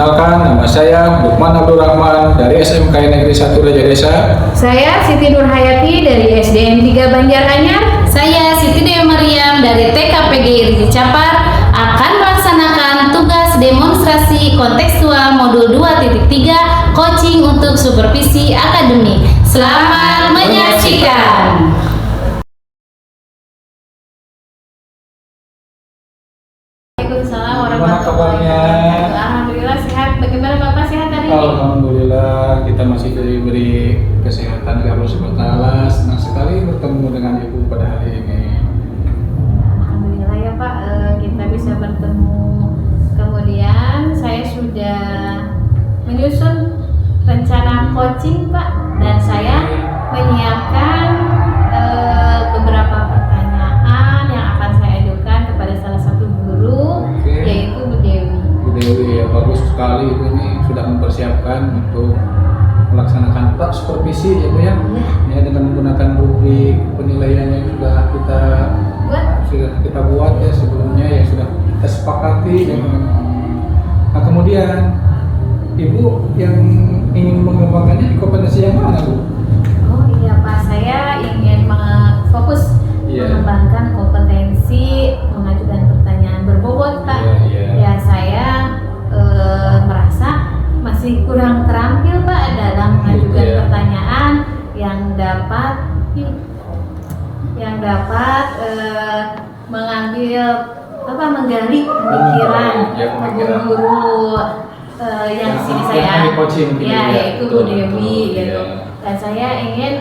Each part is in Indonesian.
Perkenalkan, nama saya Lukman Abdul Rahman dari SMK Negeri 1 Raja Desa. Saya Siti Nurhayati dari SDN 3 Banjaranyar. Saya Siti Dewi Mariam dari TKPG Irji Capar akan melaksanakan tugas demonstrasi kontekstual modul 2.3 coaching untuk supervisi akademik. Selamat menyaksikan. Waalaikumsalam Gimana warahmatullahi kabarnya? wabarakatuh. Alhamdulillah sehat. Bagaimana Bapak sehat hari ini? Alhamdulillah kita masih diberi kesehatan dari Allah Subhanahu wa taala. Senang sekali bertemu dengan Ibu pada hari ini. Alhamdulillah ya Pak, kita bisa bertemu. Kemudian saya sudah menyusun rencana coaching Pak, dan saya menyiapkan beberapa pertanyaan yang akan saya ajukan kepada salah satu guru, Oke. yaitu Bu Dewi. Bu Dewi, ya bagus sekali Ibu ini sudah mempersiapkan untuk melaksanakan supervisi ya Bu ya. Iya. Ya, dengan menggunakan rubrik penilaian yang sudah kita buat ya sebelumnya, yang sudah kita sepakati ya. Nah kemudian Ibu yang ingin mengembangkannya di kompetensi yang mana Bu? Oh iya Pak, saya ingin fokus Iya. mengembangkan kompetensi mengajukan pertanyaan berbobot Pak. Iya. Ya saya merasa masih kurang terampil Pak dalam mengajukan Iya. pertanyaan yang dapat mengambil menggali pemikiran Ya, pemikiran. guru yang sini saya ahli coaching gitu ya, yaitu Bu Betul, Dewi betul, gitu. iya. Dan saya ingin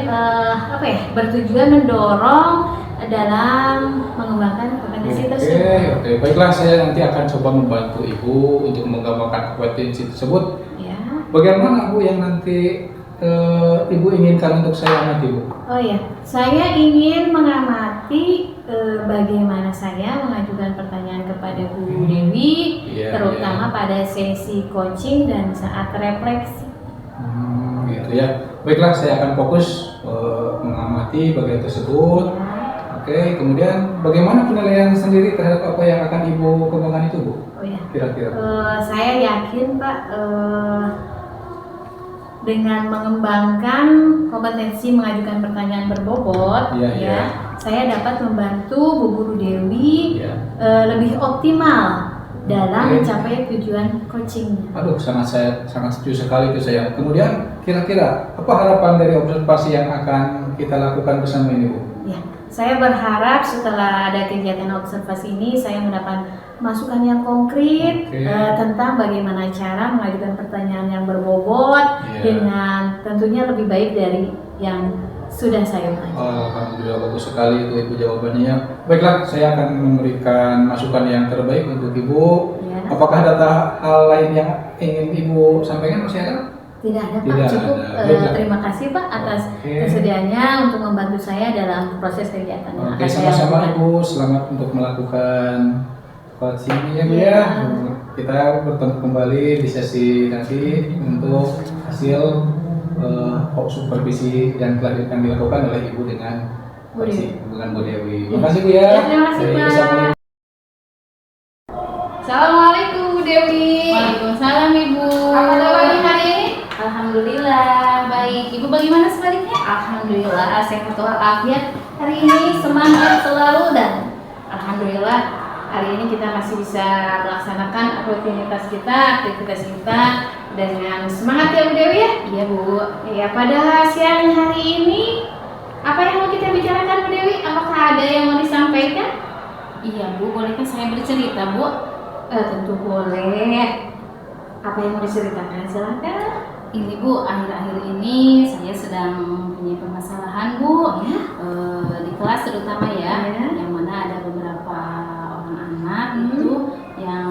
bertujuan mendorong dalam mengembangkan kompetensi tersebut. Oke, baiklah, saya nanti akan coba membantu Ibu untuk mengembangkan kompetensi tersebut. Ya. Bagaimana Bu yang nanti Ibu inginkan untuk saya amati Bu? Oh iya, saya ingin mengamati bagaimana saya mengajukan pertanyaan kepada Bu Dewi, Iya, terutama pada sesi coaching dan saat refleksi. Gitu ya. Baiklah, saya akan fokus mengamati bagian tersebut. Oke, kemudian bagaimana penilaian sendiri terhadap apa yang akan Ibu kembangkan itu Bu? Oh iya. Kira-kira. Saya yakin Pak, dengan mengembangkan kompetensi mengajukan pertanyaan berbobot, Iya, iya. saya dapat membantu Bu Guru Dewi Iya. lebih optimal dalam Oke. mencapai tujuan coachingnya. Aduh, sangat setuju sekali itu saya. Kemudian kira-kira apa harapan dari observasi yang akan kita lakukan bersama ini Bu? Ya, saya berharap setelah ada kegiatan observasi ini saya mendapat masukan yang konkret Oke. tentang bagaimana cara mengajukan pertanyaan yang berbobot Iya. dengan tentunya lebih baik dari yang sudah saya ulangi. Alhamdulillah, bagus sekali itu Ibu jawabannya ya. Baiklah, saya akan memberikan masukan yang terbaik untuk Ibu. Ya. Apakah ada hal lain yang ingin Ibu sampaikan Mas Yara? Tidak ada Pak, Tidak cukup. ada. Baiklah. Terima kasih Pak atas Oke. kesediaannya untuk membantu saya dalam proses kegiatan yang Oke, akan saya sama-sama lakukan. Ibu. Selamat untuk melakukan coaching ya Bu Iya. ya. Kita bertemu kembali di sesi nanti untuk hasil supervisi yang telah dilakukan oleh Ibu dengan Bu Dewi. Bu Dewi. Iya. Terima kasih Bu ya. Ya, terima kasih, Baik, Pak. Assalamualaikum. Assalamualaikum Bu Dewi. Waalaikumsalam Ibu. Apa kabar hari ini? Alhamdulillah baik. Ibu bagaimana sebaliknya? Alhamdulillah sehat walafiat. Hari ini semangat selalu dan alhamdulillah hari ini kita masih bisa melaksanakan aktivitas kita dengan semangat ya Bu Dewi ya. Iya Bu. Ya pada siang hari ini apa yang mau kita bicarakan Bu Dewi? Apakah ada yang mau disampaikan? Iya Bu, bolehkah saya bercerita Bu? Tentu boleh. Apa yang mau diceritakan? Silakan. Ini Bu, akhir-akhir ini saya sedang mempunyai permasalahan Bu Ya. Di kelas terutama ya, Ya. yang mana ada beberapa orang anak itu yang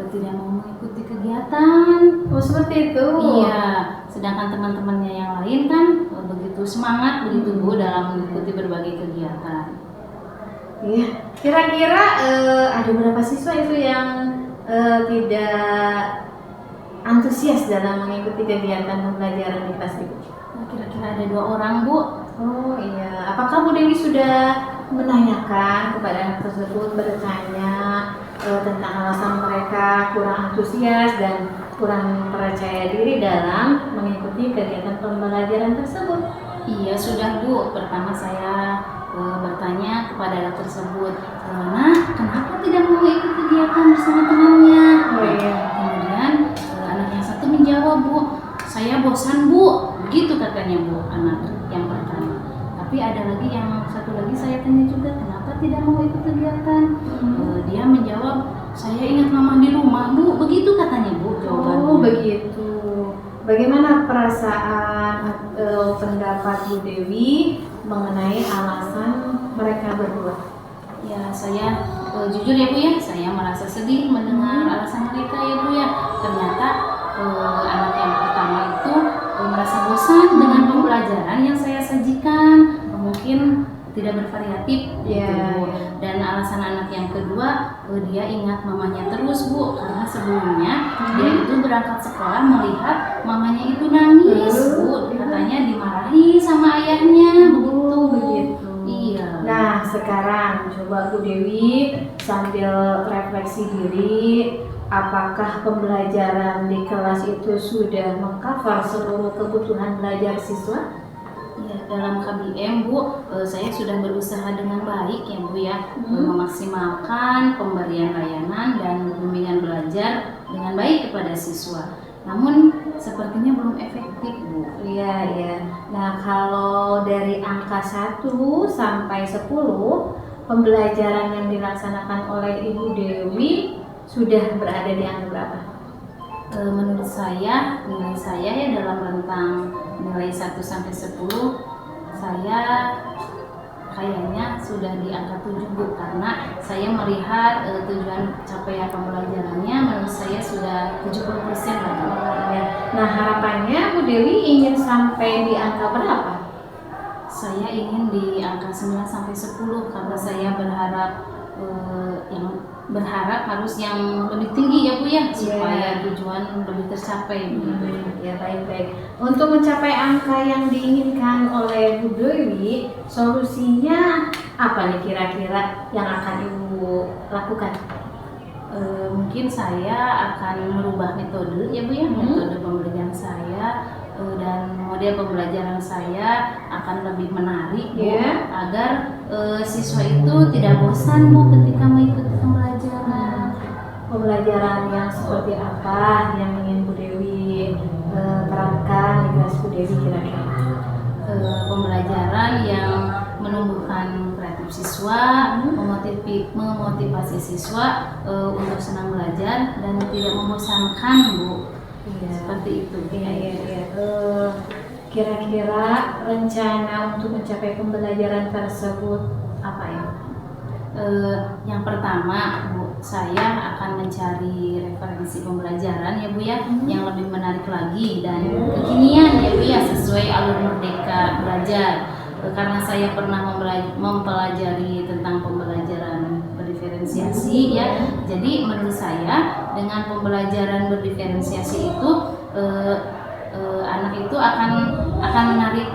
tidak mau mengikuti kegiatan. Oh seperti itu. Iya, sedangkan teman-temannya yang lain kan begitu semangat begitu Bu dalam mengikuti berbagai kegiatan. Iya. Kira-kira ada berapa siswa itu yang tidak antusias dalam mengikuti kegiatan pembelajaran di kelas itu? Nah, kira-kira ada 2 orang Bu. Oh iya. Apakah Bu Dewi sudah menanyakan kepada anak tersebut, bertanya tentang alasan mereka kurang antusias dan kurang percaya diri dalam mengikuti kegiatan pembelajaran tersebut? Iya sudah Bu, pertama saya bertanya kepada anak tersebut, nah kenapa tidak mau ikut kegiatan bersama temannya? Oh iya. Kemudian anak yang satu menjawab, Bu, saya bosan Bu, begitu katanya Bu, anak yang pertama. Tapi ada lagi yang satu lagi saya tanya juga, kenapa tidak mau ikut kegiatan? Dia menjawab, saya ingat mama di rumah Bu, begitu katanya Bu jawabannya. Oh begitu. Bagaimana perasaan atau pendapat Bu Dewi mengenai alasan mereka berdua? Ya saya jujur ya Bu ya, saya merasa sedih mendengar alasan mereka ya Bu ya. Ternyata anak yang pertama itu merasa bosan dengan pembelajaran yang saya sajikan, mungkin tidak bervariatif gitu Bu. Dan alasan anak yang kedua, dia ingat mamanya terus Bu, karena sebelumnya dia itu berangkat sekolah melihat mamanya itu nangis Bu, katanya dimarahi sama ayahnya begitu. Iya. Nah sekarang coba Bu Dewi sambil refleksi diri, apakah pembelajaran di kelas itu sudah mengcover seluruh kebutuhan belajar siswa? Ya, dalam KBM Bu, saya sudah berusaha dengan baik ya Bu ya, memaksimalkan pemberian layanan dan bimbingan belajar dengan baik kepada siswa. Namun sepertinya belum efektif Bu. Iya, iya. Nah, kalau dari angka 1 sampai 10, pembelajaran yang dilaksanakan oleh Ibu Dewi sudah berada di angka berapa? Menurut saya, nilai saya ya dalam rentang nilai 1 sampai 10, saya kayaknya sudah di angka 7 Bu, karena saya melihat tujuan capaian pembelajarannya menurut saya sudah 70% lah Bu. Nah, harapannya Bu Dewi ingin sampai di angka berapa? Saya ingin di angka 9 sampai 10 karena saya berharap harus yang lebih tinggi ya Bu ya, supaya tujuan lebih tercapai. Ya baik-baik. Untuk mencapai angka yang diinginkan oleh Bu Dewi, solusinya apa nih kira-kira yang akan Ibu lakukan? Mungkin saya akan merubah metode ya Bu ya, metode pembelajaran saya, dan model pembelajaran saya akan lebih menarik Bu, agar siswa itu tidak bosan Bu ketika mengikuti pembelajaran. Pembelajaran yang seperti apa yang ingin Bu Dewi terapkan di kelas Bu Dewi kira-kira? Pembelajaran yang menumbuhkan kreatif siswa, memotivasi siswa untuk senang belajar dan tidak membosankan Bu. Seperti itu. Kira-kira rencana untuk mencapai pembelajaran tersebut apa ya? Yang pertama Bu, saya akan mencari referensi pembelajaran ya Bu ya, yang lebih menarik lagi dan kekinian ya Bu ya, sesuai alur Merdeka Belajar. Karena saya pernah mempelajari tentang pembelajaran berdiferensiasi ya, jadi menurut saya dengan pembelajaran berdiferensiasi itu anak itu akan menarik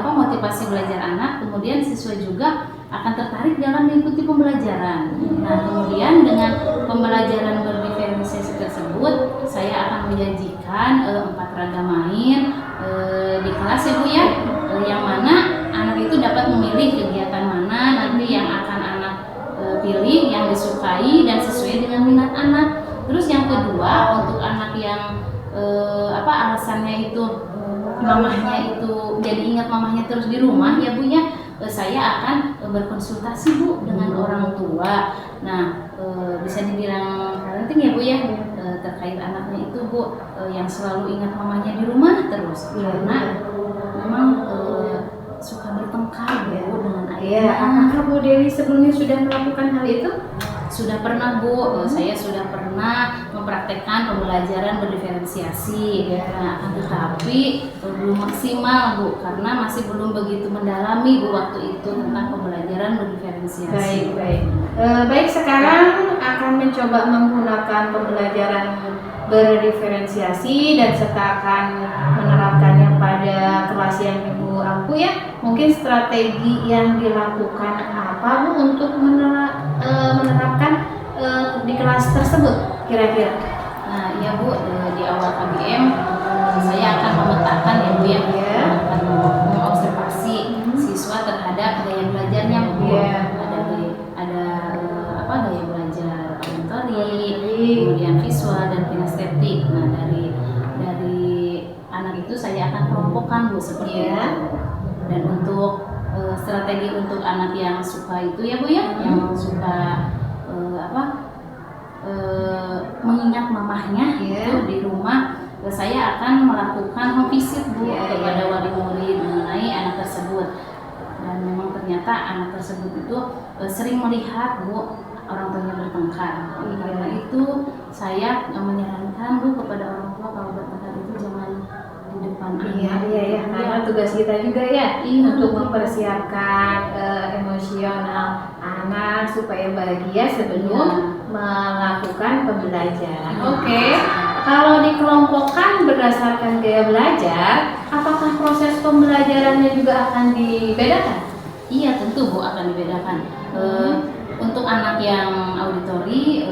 motivasi belajar anak, kemudian siswa juga akan tertarik dalam mengikuti pembelajaran. Nah, kemudian dengan pembelajaran berdiferensiasi tersebut, saya akan menjanjikan 4 ragam main di kelas ya Bu ya, yang mana anak itu dapat memilih kegiatan mana nanti yang akan anak pilih, yang disukai dan sesuai dengan minat anak. Terus yang kedua, untuk anak yang alasannya itu mamahnya itu jadi ingat mamahnya terus di rumah ya Bu ya, saya akan berkonsultasi Bu dengan orang tua. Nah, bisa dibilang parenting ya Bu ya, terkait anaknya itu Bu, yang selalu ingat mamanya di rumah terus, karena memang suka bertengkar Bu dengan ayah. Apakah Bu Dewi sebelumnya sudah melakukan hal itu? Sudah pernah Bu, saya sudah pernah mempraktekkan pembelajaran berdiferensiasi. Nah, tetapi belum maksimal Bu, karena masih belum begitu mendalami Bu waktu itu tentang pembelajaran berdiferensiasi. Baik, sekarang akan mencoba menggunakan pembelajaran berdiferensiasi dan serta akan menerapkannya pada kelas yang Ibu ampu ya. Mungkin strategi yang dilakukan apa Bu untuk menerapkan di kelas tersebut kira-kira? Nah, iya Bu, di awal KBM saya akan memetakan ya Bu ya, akan mengobservasi siswa terhadap gaya belajarnya Bu. Ada apa gaya belajar auditory, kemudian visual dan kinestetik. Nah, dari anak itu saya akan kelompokkan Bu seperti itu. Dan untuk strategi untuk anak yang suka itu ya Bu ya, yang suka mengingat mamahnya itu di rumah, saya akan melakukan home visit Bu kepada wali murid mengenai anak tersebut. Dan memang ternyata anak tersebut itu sering melihat Bu orang tuanya bertengkar. Karena itu saya menyarankan Bu kepada orang tua kalau bertengkar itu jangan di depan anak. Karena tugas kita juga ya untuk mempersiapkan emosional anak supaya bahagia sebelum melakukan pembelajaran. Kalau dikelompokkan berdasarkan gaya belajar, apakah proses pembelajarannya juga akan dibedakan? Iya, tentu Bu akan dibedakan. Untuk anak yang auditori,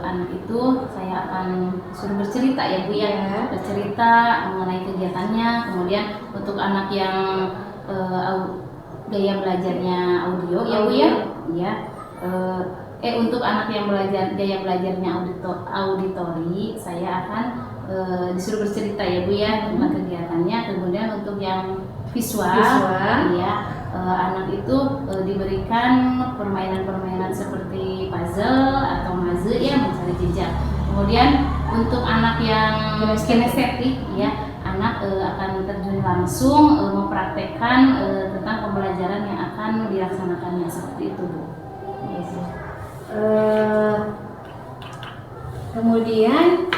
anak itu saya akan suruh bercerita ya Bu ya, bercerita mengenai kegiatannya. Kemudian untuk anak yang gaya belajarnya audio ya Bu ya, untuk anak yang gaya belajarnya auditori, saya akan disuruh bercerita ya Bu ya tentang kegiatannya. Kemudian untuk yang visual. Ya, anak itu diberikan permainan-permainan seperti puzzle atau puzzle ya, mencari jejak. Kemudian untuk anak yang kinestetik ya, anak akan terjun langsung mempraktekkan tentang pembelajaran yang akan dilaksanakannya seperti itu Bu. Kemudian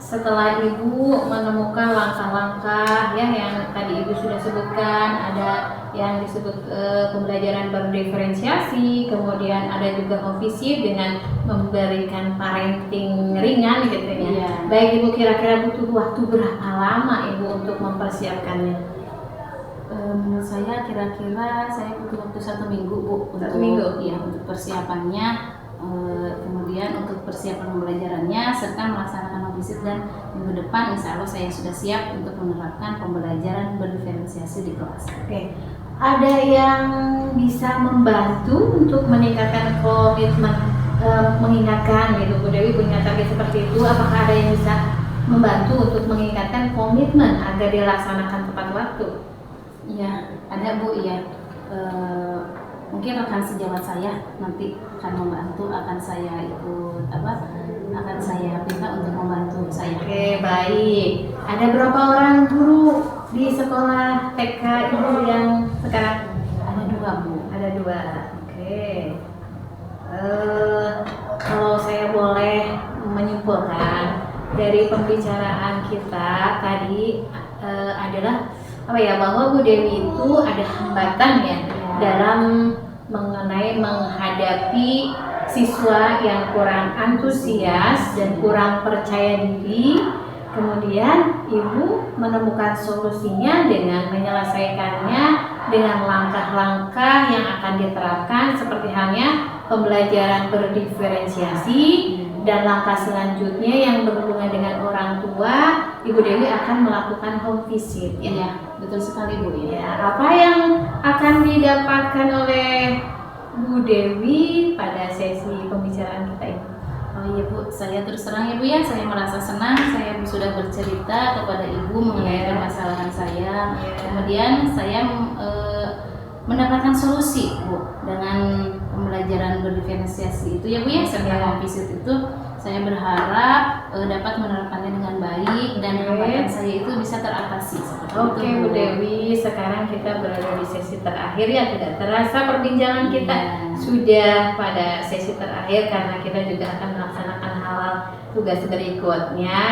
setelah Ibu menemukan langkah-langkah ya yang tadi Ibu sudah sebutkan, ada yang disebut pembelajaran berdiferensiasi, kemudian ada juga home visit dengan memberikan parenting ringan gitu ya. Baik Ibu, kira-kira butuh waktu berapa lama Ibu untuk mempersiapkannya? Menurut saya kira-kira saya butuh waktu 1 minggu Bu untuk persiapannya. Kemudian untuk persiapan pembelajarannya serta melaksanakan home visit, dan minggu depan insya Allah saya sudah siap untuk menerapkan pembelajaran berdiferensiasi di kelas. Ada yang bisa membantu untuk meningkatkan komitmen, mengingatkan gitu Bu Dewi punya target seperti itu, apakah ada yang bisa membantu untuk meningkatkan komitmen agar dilaksanakan tepat waktu? Ya, ada Bu ya. Mungkin rekan sejawat saya nanti akan membantu, akan saya minta untuk membantu saya. Baik. Ada berapa orang guru di sekolah TK Ibu yang sekarang? Ada 2 Bu. Ada 2. Kalau saya boleh menyimpulkan dari pembicaraan kita tadi adalah bahwa Bu Dewi itu ada hambatan ya dalam menghadapi siswa yang kurang antusias dan kurang percaya diri. Kemudian Ibu menemukan solusinya dengan menyelesaikannya dengan langkah-langkah yang akan diterapkan seperti halnya pembelajaran berdiferensiasi, dan langkah selanjutnya yang berhubungan dengan orang tua, Ibu Dewi akan melakukan home visit. Iya, betul sekali Bu ya. Apa yang akan didapatkan oleh Bu Dewi pada sesi pembicaraan kita ini? Oh iya Bu, saya terus terang ya Bu ya, saya merasa senang saya sudah bercerita kepada Ibu mengenai permasalahan saya. Kemudian saya mendapatkan solusi Bu dengan pembelajaran berdiferensiasi itu ya Bu ya, serta home visit itu. Saya berharap dapat menerapkannya dengan baik dan hambatan saya itu bisa teratasi seperti itu. Bu Dewi, sekarang kita berada di sesi terakhir ya, tidak terasa perbincangan kita sudah pada sesi terakhir karena kita juga akan melaksanakan hal tugas berikutnya.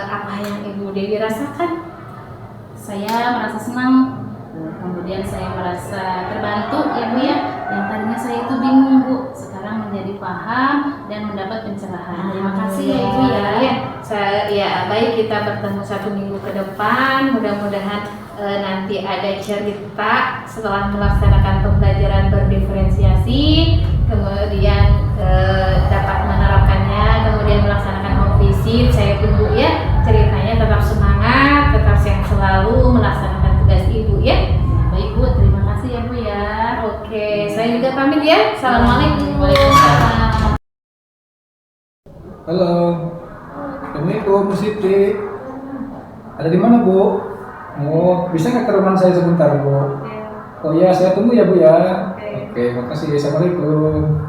Apa yang Ibu Dewi rasakan? Saya merasa senang, kemudian saya merasa terbantu ya Bu ya. Yang tadinya saya itu bingung Bu, sekarang menjadi paham dan mendapat pencerahan. Terima kasih ya Ibu ya. Baik, kita bertemu 1 minggu ke depan. Mudah-mudahan nanti ada cerita setelah melaksanakan pembelajaran berdiferensiasi, kemudian dapat menerapkannya, kemudian melaksanakan home visit. Saya tunggu ya ceritanya. Tetap semangat, tetap sehat selalu melaksanakan tugas ibu ya. Baik Bu, terima kasih ya Bu ya. Oke, saya juga pamit ya. Assalamualaikum. Waalaikumsalam. Halo, Assalamualaikum Bu Siti. Ada di mana Bu? Oh, bisa nggak ke rumah saya sebentar Bu? Oh iya, saya tunggu ya Bu ya. Oke, makasih. Assalamualaikum.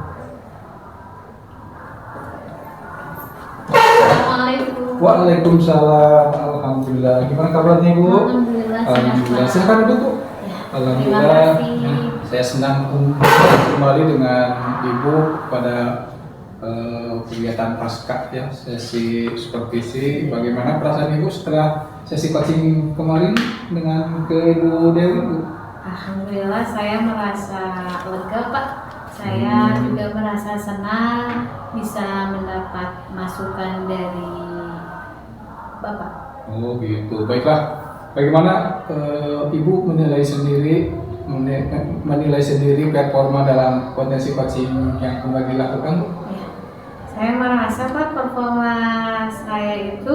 Assalamualaikum. Waalaikumsalam. Alhamdulillah. Gimana kabarnya Bu? Alhamdulillah. Alhamdulillah. Silakan duduk Bu. Alhamdulillah. Terima kasih. Ya, saya senang kembali dengan Ibu pada kegiatan pasca ya, sesi supervisi. Bagaimana perasaan Ibu setelah sesi coaching kemarin dengan ke Ibu Dewi Bu? Alhamdulillah saya merasa lega Pak. Saya juga merasa senang bisa mendapat masukan dari Bapak. Oh gitu. Baiklah. Bagaimana Ibu menilai sendiri performa dalam potensi coaching yang kembali dilakukan Bu? Ya, saya merasa Pak performa saya itu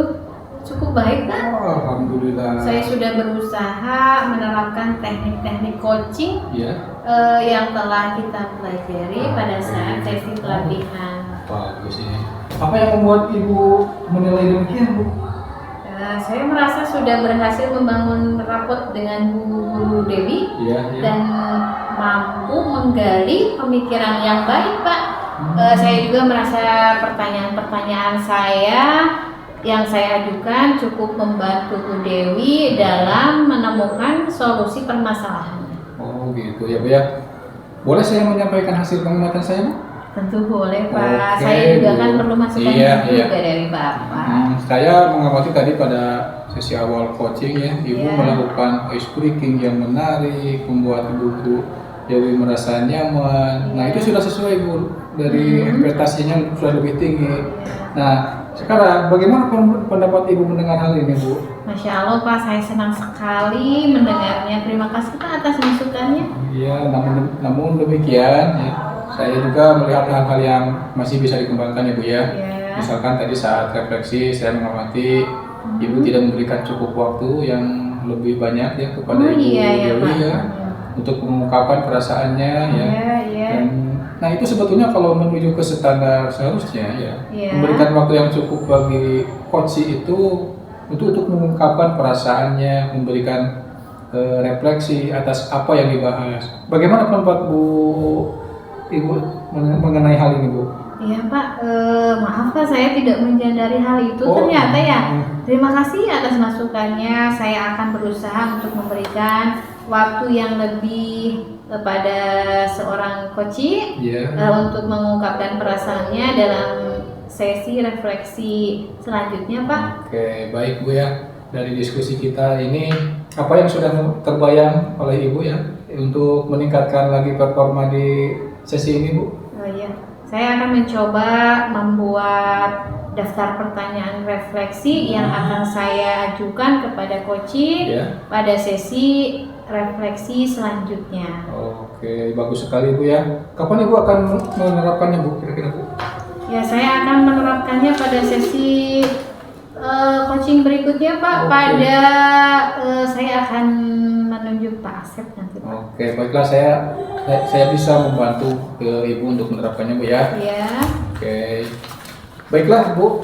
cukup baik Pak. Oh, alhamdulillah. Saya sudah berusaha menerapkan teknik-teknik coaching Ya. yang telah kita pelajari pada saat sesi pelatihan. Bagus ini. Apa yang membuat Ibu menilai demikian Bu? Saya merasa sudah berhasil membangun raport dengan Bu Dewi Iya. dan mampu menggali pemikiran yang baik Pak. Saya juga merasa pertanyaan-pertanyaan saya yang saya ajukan cukup membantu Bu Dewi dalam menemukan solusi permasalahan. Oh gitu ya Bu ya. Boleh saya menyampaikan hasil pengamatan saya Bu? Tentu boleh Pak. Oke, Saya juga Bu. kan perlu masukan Iya, juga iya. dari Bapak. Saya mengamati tadi pada sesi awal coaching ya, Ibu Iya. melakukan ice breaking yang menarik, membuat Ibu Dewi merasa nyaman. Nah itu sudah sesuai Bu, dari ekspektasinya sudah lebih tinggi. Nah sekarang bagaimana pendapat Ibu mendengar hal ini Bu? Masya Allah Pak, saya senang sekali mendengarnya. Terima kasih Pak atas masukannya. Iya, namun demikian ya, saya juga melihat hal-hal yang masih bisa dikembangkan ya Bu ya. Ya. Misalkan tadi saat refleksi saya mengamati Ibu tidak memberikan cukup waktu yang lebih banyak ya kepada Ibu iya Dewi Pak. ya untuk mengungkapkan perasaannya ya. Iya, iya. Dan, nah itu sebetulnya kalau menuju ke standar seharusnya ya, Iya. memberikan waktu yang cukup bagi coach itu untuk mengungkapkan perasaannya, memberikan refleksi atas apa yang dibahas. Bagaimana pendapat Ibu mengenai hal ini Bu? Iya Pak, maaf Pak saya tidak menyadari hal itu Oh, ternyata ya. Terima kasih atas masukannya. Saya akan berusaha untuk memberikan waktu yang lebih kepada seorang coach Iya. untuk mengungkapkan perasaannya dalam sesi refleksi selanjutnya Pak. Oke, baik Bu ya. Dari diskusi kita ini, apa yang sudah terbayang oleh Ibu ya untuk meningkatkan lagi performa di sesi ini Bu? Oh iya, saya akan mencoba membuat daftar pertanyaan refleksi yang akan saya ajukan kepada coaching Ya. pada sesi refleksi selanjutnya. Oke, bagus sekali Bu ya. Kapan Ibu akan menerapkannya Bu kira-kira Bu? Ya, saya akan menerapkannya pada sesi coaching berikutnya Pak. Oke. Pada saya akan menunjuk Pak Asep nanti Pak. Oke, baiklah saya bisa membantu Ibu untuk menerapkannya Bu ya. Ya, Oke. Baiklah Bu,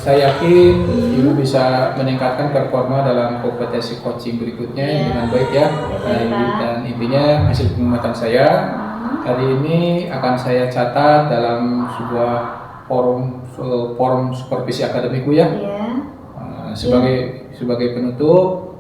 saya yakin Ibu bisa meningkatkan performa dalam kompetensi coaching berikutnya Iya. dengan baik ya. Baik, Pak. Dan intinya hasil pengamatan saya hari ini akan saya catat dalam sebuah forum supervisi akademik Bu ya. ya. Sebagai penutup,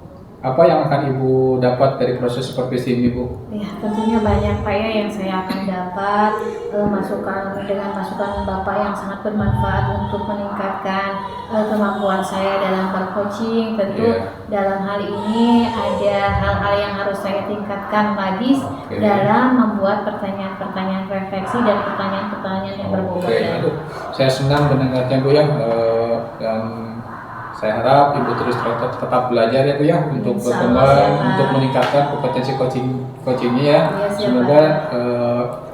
apa yang akan Ibu dapat dari proses supervisi ini Bu? Ya, tentunya banyak Pak ya yang saya akan dapat dengan masukan Bapak yang sangat bermanfaat untuk meningkatkan kemampuan saya dalam bercoaching. Tentu Iya. dalam hal ini ada hal-hal yang harus saya tingkatkan lagi Oke. dalam membuat pertanyaan-pertanyaan refleksi dan pertanyaan-pertanyaan yang berbobot. Oke, aduh, saya senang mendengarnya Bu ya, dan Saya harap Ibu terus tetap belajar ya Bu ya untuk Insya Allah, berkembang, siap, Pak. untuk meningkatkan kompetensi coachingnya ya. Iya, siap, Semoga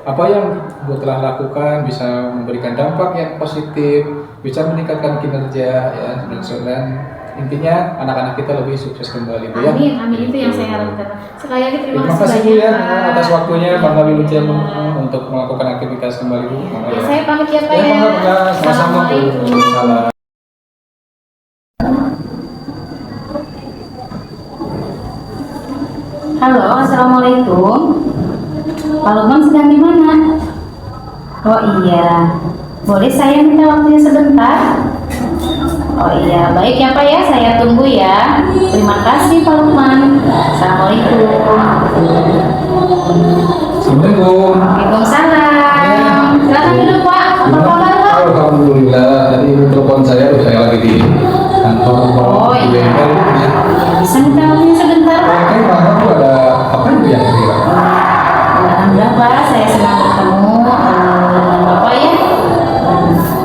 apa yang Ibu telah lakukan bisa memberikan dampak yang positif, bisa meningkatkan kinerja ya, dan intinya anak-anak kita lebih sukses kembali Bu ya. Amin, amin, itu yang saya harapkan. Sekali lagi terima Terima kasih kasih Bu banyak ya Pak. atas waktunya Bangga Wilucia untuk melakukan aktivitas kembali Bu. Bangga, Ya, ya. saya pamit ya Pak Ya, ya. bangga, sama-sama Bu. Assalamualaikum. Salam. Halo, assalamualaikum. Pak Lukman sedang di mana? Oh iya, boleh saya minta waktunya sebentar? Oh iya, baik ya Pak ya, saya tunggu ya. Terima kasih Pak Lukman. Assalamualaikum. Assalamualaikum. Waalaikumsalam. Silakan duduk Pak. Apa kabar Pak? Alhamdulillah, tadi telepon saya lagi di kantor Oh, di iya. bengkel ya. Bisa minta waktunya sebentar Pak? Oke, Bang, Bu ada apa itu ya kira-kira? Alhamdulillah Pak, saya senang bertemu dengan Bapak ya.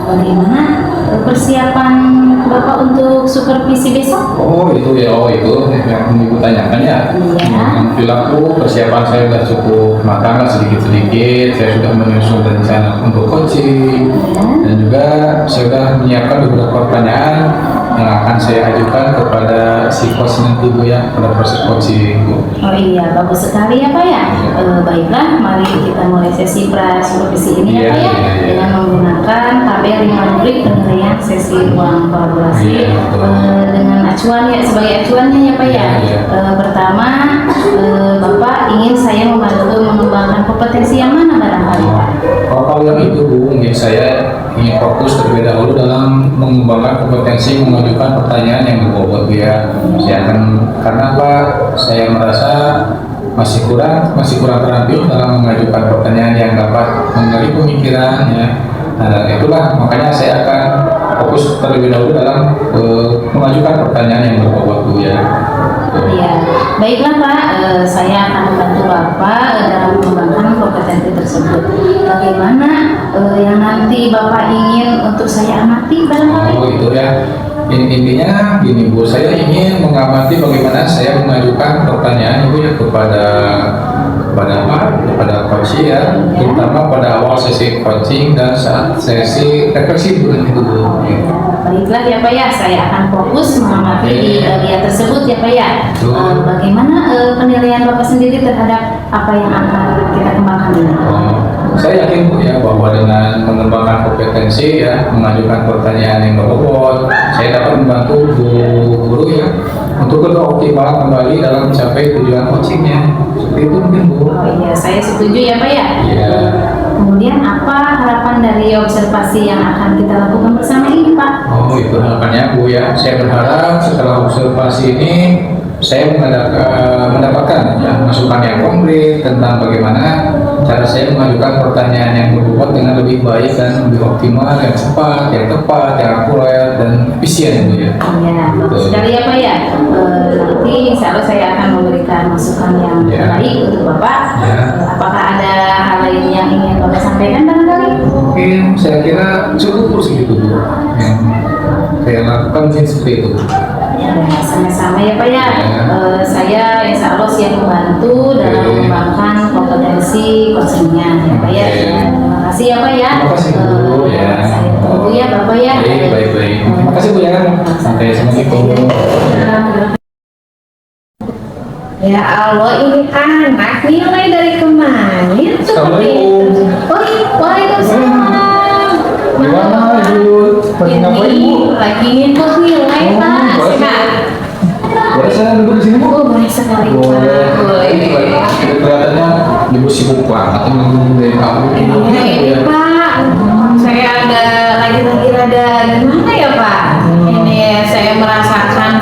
Bagaimana persiapan Bapak untuk supervisi besok? Oh itu ya, yang Ibu tanyakan ya. Iya. Alhamdulillah Bu, persiapan saya sudah cukup matang lah sedikit-sedikit. Saya sudah menyusun rencana untuk coaching dan juga saya sudah menyiapkan beberapa pertanyaan yang akan saya ajukan kepada si coach nanti Bu ya pada proses coaching Bu. Oh iya, bagus sekali ya Pak ya. Baiklah, mari kita mulai sesi supervisi ini ya Iya, Pak ya, iya, iya. dengan menggunakan tabel 5 rubrik penilaian sesi ruang kolaborasi Iya, betul. dengan acuan ya, sebagai acuannya ya Pak ya. Iya, iya. Pertama, Bapak ingin saya membantu mengembangkan kompetensi yang mana barangkali Pak? Kalau yang itu Bu, mungkin saya ingin fokus terlebih dahulu dalam mengembangkan kompetensi mengajukan pertanyaan yang berbobot Bu ya. Saya akan karena apa? Saya merasa masih kurang terampil dalam mengajukan pertanyaan yang dapat menggali pemikiran ya. Nah, itulah makanya saya akan fokus terlebih dahulu dalam mengajukan pertanyaan yang berbobot Bu ya. Iya, baiklah Pak, saya akan membantu Bapak dalam mengembangkan kompetensi tersebut. Bagaimana yang nanti Bapak ingin untuk saya amati barangkali? Oh itu ya. Intinya gini Bu, saya ingin mengamati bagaimana saya mengajukan pertanyaan Ibu ya kepada coach ya, terutama pada awal sesi coaching dan saat sesi refleksi Bu itu Bu. Baiklah ya Pak ya, saya akan fokus mengamati di bagian tersebut ya Pak ya. Bagaimana penilaian Bapak sendiri terhadap apa yang akan kita kembangkan ini? Saya yakin Bu ya bahwa dengan mengembangkan kompetensi ya, mengajukan pertanyaan yang berbobot, saya dapat membantu guru ya untuk beroptimal kembali dalam mencapai tujuan coachingnya. Seperti itu mungkin Bu. Oh iya, saya setuju ya Pak ya. Iya. Kemudian apa harapan dari observasi yang akan kita lakukan bersama ini Pak? Oh itu harapannya Bu ya. Saya berharap setelah observasi ini saya mendapatkan ya, masukan yang konkret tentang bagaimana cara saya mengajukan pertanyaan yang berbobot dengan lebih baik dan lebih optimal, yang cepat, yang tepat, yang akurat dan efisien Bu ya. Iya, bagus sekali ya Pak ya. Nanti insya Allah saya akan memberikan masukan yang Ya. baik untuk Bapak. Ya. Apakah ada hal lain yang ingin Bapak sampaikan barangkali? Mungkin saya kira cukup segitu Bu. Yang saya lakukan mungkin seperti itu. Ya, sama-sama ya Pak ya. Ya. Saya insya Allah siap membantu dalam Oke. mengembangkan kompetensi coachingnya ya Pak ya. Oke. Terima kasih ya Pak ya. Terima kasih Bu ya. Saya tunggu ya Bapak ya. Baik. Terima kasih Bu ya. Sampai Assalamualaikum. Ya Allah, ini anak nilai dari kemarin seperti itu. Assalamualaikum. Waalaikumsalam. Gimana Ibu? Lagi ngapain Bu? Lagi nginput nilai Pak. boleh. Sehat. Boleh saya duduk di sini Bu? Oh, boleh sekali Pak. Boleh. Boleh. Kelihatannya Ibu sibuk banget dari kamu. Iya ini Pak, saya lagi rada gimana ya Pak? Ini saya merasakan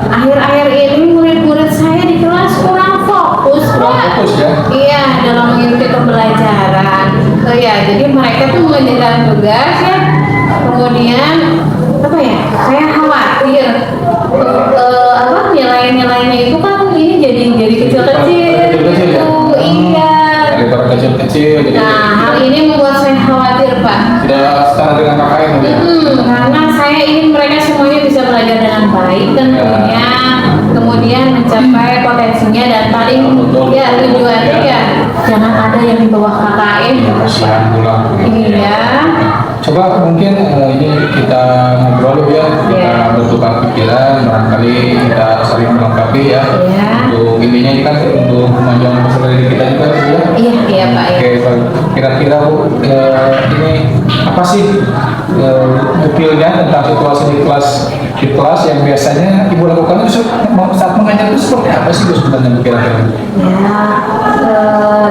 akhir-akhir ini murid-murid saya di kelas kurang fokus Kurang Pak. fokus ya? Iya, dalam mengikuti pembelajaran. Ya, jadi mereka tuh mengerjakan tugas ya. Kemudian apa ya? Saya khawatir nilai-nilainya itu kan ini jadi kecil-kecil. Kecil-kecil ya? Iya. Daripada kecil-kecil jadi Nah, hal ini membuat saya khawatir, Pak. tidak setara dengan KKN ya? Karena saya ingin mereka semuanya bisa belajar belajar dengan baik tentunya, kemudian mencapai potensinya, dan paling ya tujuannya ya jangan ada yang di bawah KKM. Kasihan pula. Iya. Coba mungkin ini kita ngobrol ya, kita bertukar pikiran, barangkali kita saling melengkapi ya. Iya. Untuk intinya ini kan untuk kemajuan peserta didik kita juga ya. Iya, iya Pak. Oke, kira-kira Bu, ini apa sih detailnya tentang situasi di kelas yang biasanya Ibu lakukan itu saat mengajar itu seperti apa sih Bu sebenarnya kira-kira? Ya,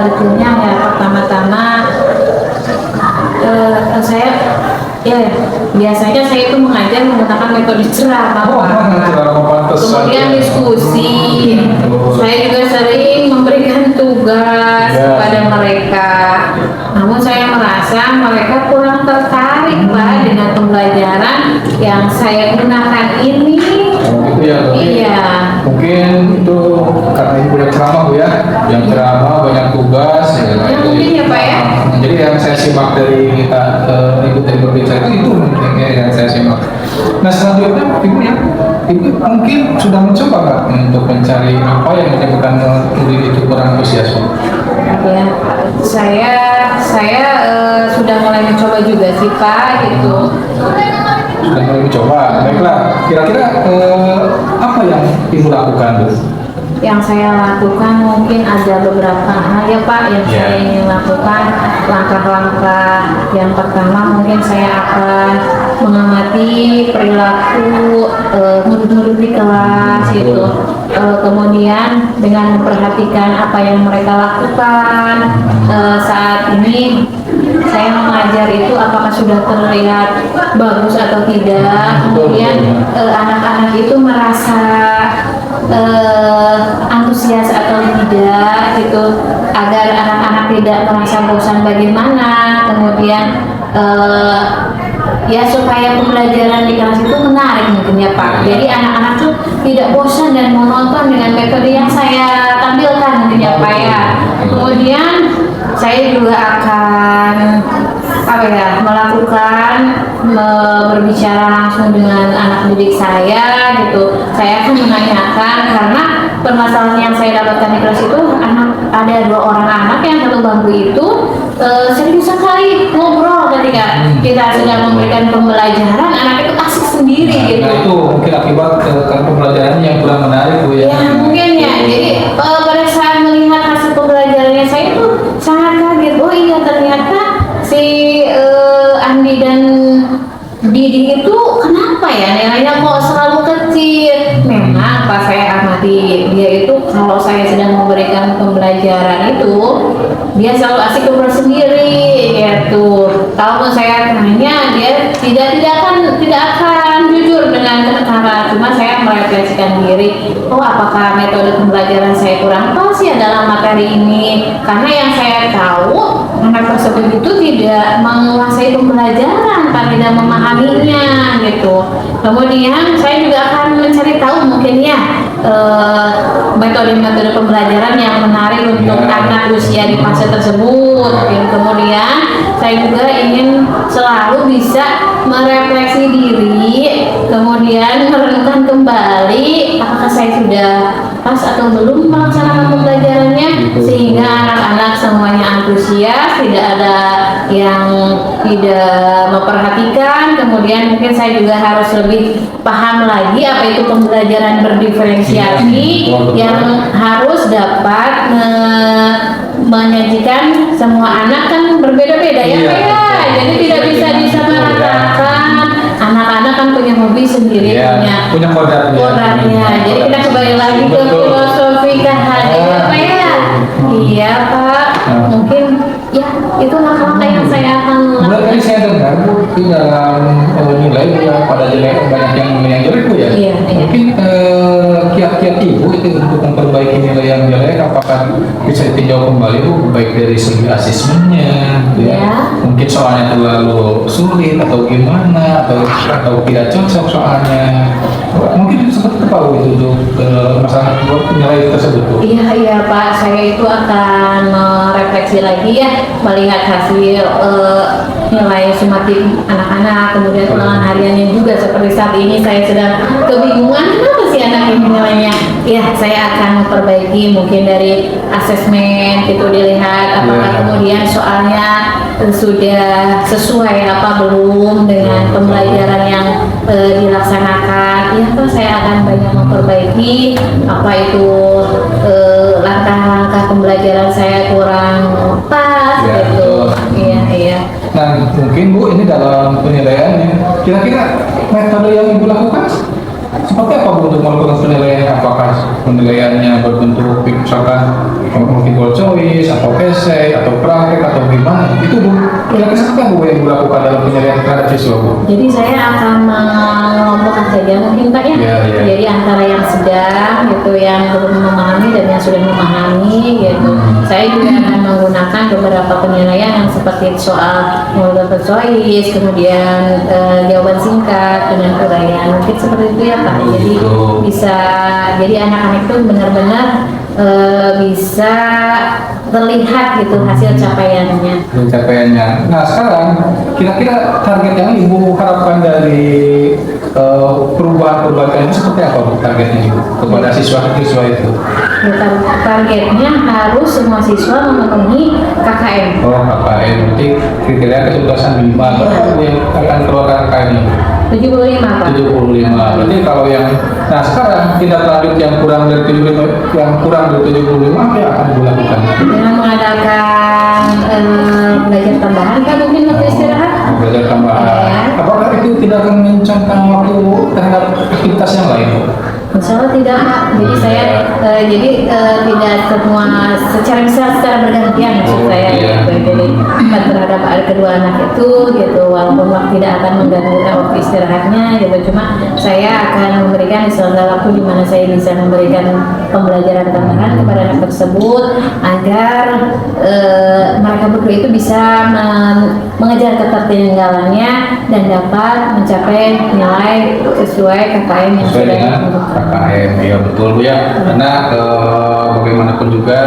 detailnya ya pertama-tama saya ya biasanya saya itu mengajar menggunakan metode ceramah, Oh, Pak. ceramah pantas Kemudian saja. diskusi. Saya juga sering memberikan tugas kepada mereka. Namun saya merasa mereka kurang tertarik Pak dengan pembelajaran yang saya gunakan ini. Itu ya, berarti Iya. mungkin itu karena Ibu yang ceramah Bu ya, yang ceramah banyak tugas ya, Ya, mungkin ya, Pak, ya. Jadi yang saya simak dari kita Ibu tadi berbicara itu mungkin yang saya simak. Nah selanjutnya Ibu mungkin sudah mencoba nggak untuk mencari apa yang menyebabkan murid itu kurang antusias Bu? Ya, saya sudah mulai mencoba juga sih Pak gitu. Sudah mulai mencoba. Baiklah, kira-kira apa yang Ibu lakukan Bu? Yang saya lakukan mungkin ada beberapa hal ya Pak yang Ya. saya ingin lakukan. Langkah-langkah yang pertama mungkin saya akan mengamati perilaku murid-murid di kelas gitu. Kemudian dengan memperhatikan apa yang mereka lakukan saat ini, saya mengajar itu apakah sudah terlihat bagus atau tidak. Kemudian anak-anak itu merasa antusias atau tidak gitu, agar anak-anak tidak merasa bosan bagaimana. Kemudian ya supaya pembelajaran di kelas itu menarik mungkin ya Pak. Jadi anak-anak tuh tidak bosan dan monoton dengan metode yang saya tampilkan mungkin ya Pak ya. Kemudian saya juga akan melakukan berbicara langsung dengan anak didik saya gitu. Saya akan menanyakan, karena permasalahan yang saya dapatkan di kelas itu ada 2 orang anak yang satu bangku itu serius sekali ngobrol ketika kita sedang memberikan pembelajaran, anak itu asik sendiri gitu. Nah itu mungkin akibat karena pembelajaran yang kurang menarik Bu ya. Ya mungkin ya. Jadi pada saat melihat hasil pembelajarannya saya itu sangat kaget. Oh iya, ternyata si Andi dan Didi itu kenapa ya nilainya kok selalu kecil? Memang pas saya amati dia itu kalau saya sedang memberikan pembelajaran itu dia selalu asik ngobrol sendiri gitu. Kalaupun saya tanya dia tidak akan jujur dengan kata-kata. Cuma saya merefleksikan diri, oh apakah metode pembelajaran saya kurang pas ya dalam materi ini? Karena yang saya tahu anak tersebut itu tidak menguasai pembelajaran, tidak memahaminya gitu. Kemudian saya juga akan mencari tahu mungkin ya metode-metode pembelajaran yang menarik untuk anak usia di fase tersebut. Kemudian saya juga ingin selalu bisa merefleksi diri, kemudian merenungkan kembali apakah saya sudah pas atau belum melaksanakan pembelajarannya, sehingga anak-anak semuanya antusias, tidak ada yang tidak memperhatikan. Kemudian mungkin saya juga harus lebih paham lagi apa itu pembelajaran berdiferensiasi yang harus dapat menyajikan semua anak, kan berbeda-beda ya Pak ya. Jadi tidak bisa disamaratakan. Anak-anak kan punya hobi sendiri, punya kodratnya. Jadi kita kembali lagi ke filosofi kehadir Pak ya. Iya Pak. Mungkin ya itu langkah-langkah yang saya akan lakukan. Tadi saya dengar Bu di dalam nilai ya, pada jelek banyak yang jelek Bu ya. Iya. Mungkin kiat-kiat Ibu itu untuk memperbaiki nilai yang jelek, apakah bisa ditinjau kembali Bu, baik dari segi asesmennya ya. Mungkin soalnya terlalu sulit atau gimana, atau tidak cocok soalnya. Mungkin itu seperti apa Bu itu untuk masalah nilai tersebut Bu? Iya Pak, saya itu akan merefleksi lagi ya, melihat hasil nilai sumatif anak-anak, kemudian ulangan hariannya juga seperti saat ini saya sedang kebingungan kenapa sih anak ini nilainya. Ya, saya akan memperbaiki mungkin dari asesmen itu dilihat apakah kemudian soalnya sudah sesuai apa belum dengan pembelajaran yang dilaksanakan. Ya, toh saya akan banyak memperbaiki apa itu langkah-langkah pembelajaran saya kurang pas gitu. Iya. Nah, mungkin Bu ini dalam penilaiannya, kira-kira metode yang Ibu lakukan seperti apa Bu untuk melakukan penilaian? Apakah penilaiannya berbentuk misalkan multiple choice atau essay atau praktek atau gimana? Itu Bu, kira-kira apa Bu yang Ibu lakukan dalam penilaian terhadap siswa Bu? Jadi saya akan mengelompokkan saja mungkin Pak ya. Jadi antara yang sedang gitu, yang belum memahami dan yang sudah memahami gitu. Saya juga akan menggunakan beberapa penilaian yang seperti soal multiple choice, kemudian jawaban singkat dengan uraian. Mungkin seperti itu ya Pak. Jadi bisa, jadi anak-anak itu benar-benar bisa terlihat gitu hasil capaiannya. Nah sekarang kira-kira target yang Ibu harapkan dari perubahan-perubahan ini seperti apa Bu targetnya Ibu kepada siswa-siswa itu? Targetnya harus semua siswa memenuhi KKM. Oh KKM, berarti kriteria kesuksesan minimal yang akan keluar KKM ini 75 Pak. 75. Berarti kalau yang nah sekarang tindak lanjut yang kurang dari 75 ya akan dilakukan Dengan mengadakan belajar tambahan kan mungkin waktu istirahat. Belajar tambahan. Apakah itu tidak akan mencangkang waktu terhadap aktivitas yang lain? Insya Allah tidak. Jadi saya tidak semua secara bergantian maksud saya. Gitu. Jadi terhadap kedua anak itu gitu, walaupun waktu tidak akan mengganggu waktu istirahatnya gitu, cuma saya akan memberikan misalnya waktu di mana saya bisa memberikan pembelajaran tambahan kepada anak tersebut agar mereka berdua itu bisa mengejar ketertinggalannya dan dapat mencapai nilai sesuai KKM yang sudah ditentukan. KKM, ya betul Bu ya, karena bagaimanapun juga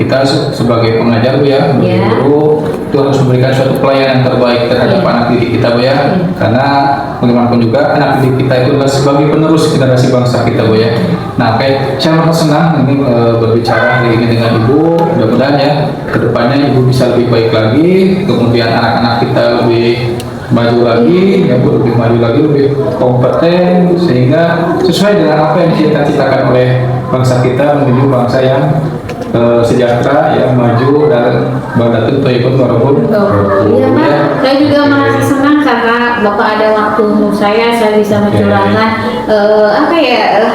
kita sebagai pengajar Bu ya, guru itu harus memberikan suatu pelayanan terbaik terhadap anak didik kita Bu ya, karena bagaimanapun juga anak didik kita itu adalah sebagai penerus generasi bangsa kita Bu ya. Nah, saya merasa senang ini berbicara hari ini dengan Ibu, mudah-mudahan ya kedepannya Ibu bisa lebih baik lagi, kemudian anak-anak kita lebih maju lagi, ya Bu, lebih maju lagi, lebih kompeten sehingga sesuai dengan apa yang dicita-citakan oleh bangsa kita menuju bangsa yang sejahtera, yang maju dan Bangdatun Thayyibun Warabun. Iya Pak, saya juga merasa senang karena Bapak ada waktu untuk saya bisa mencurahkan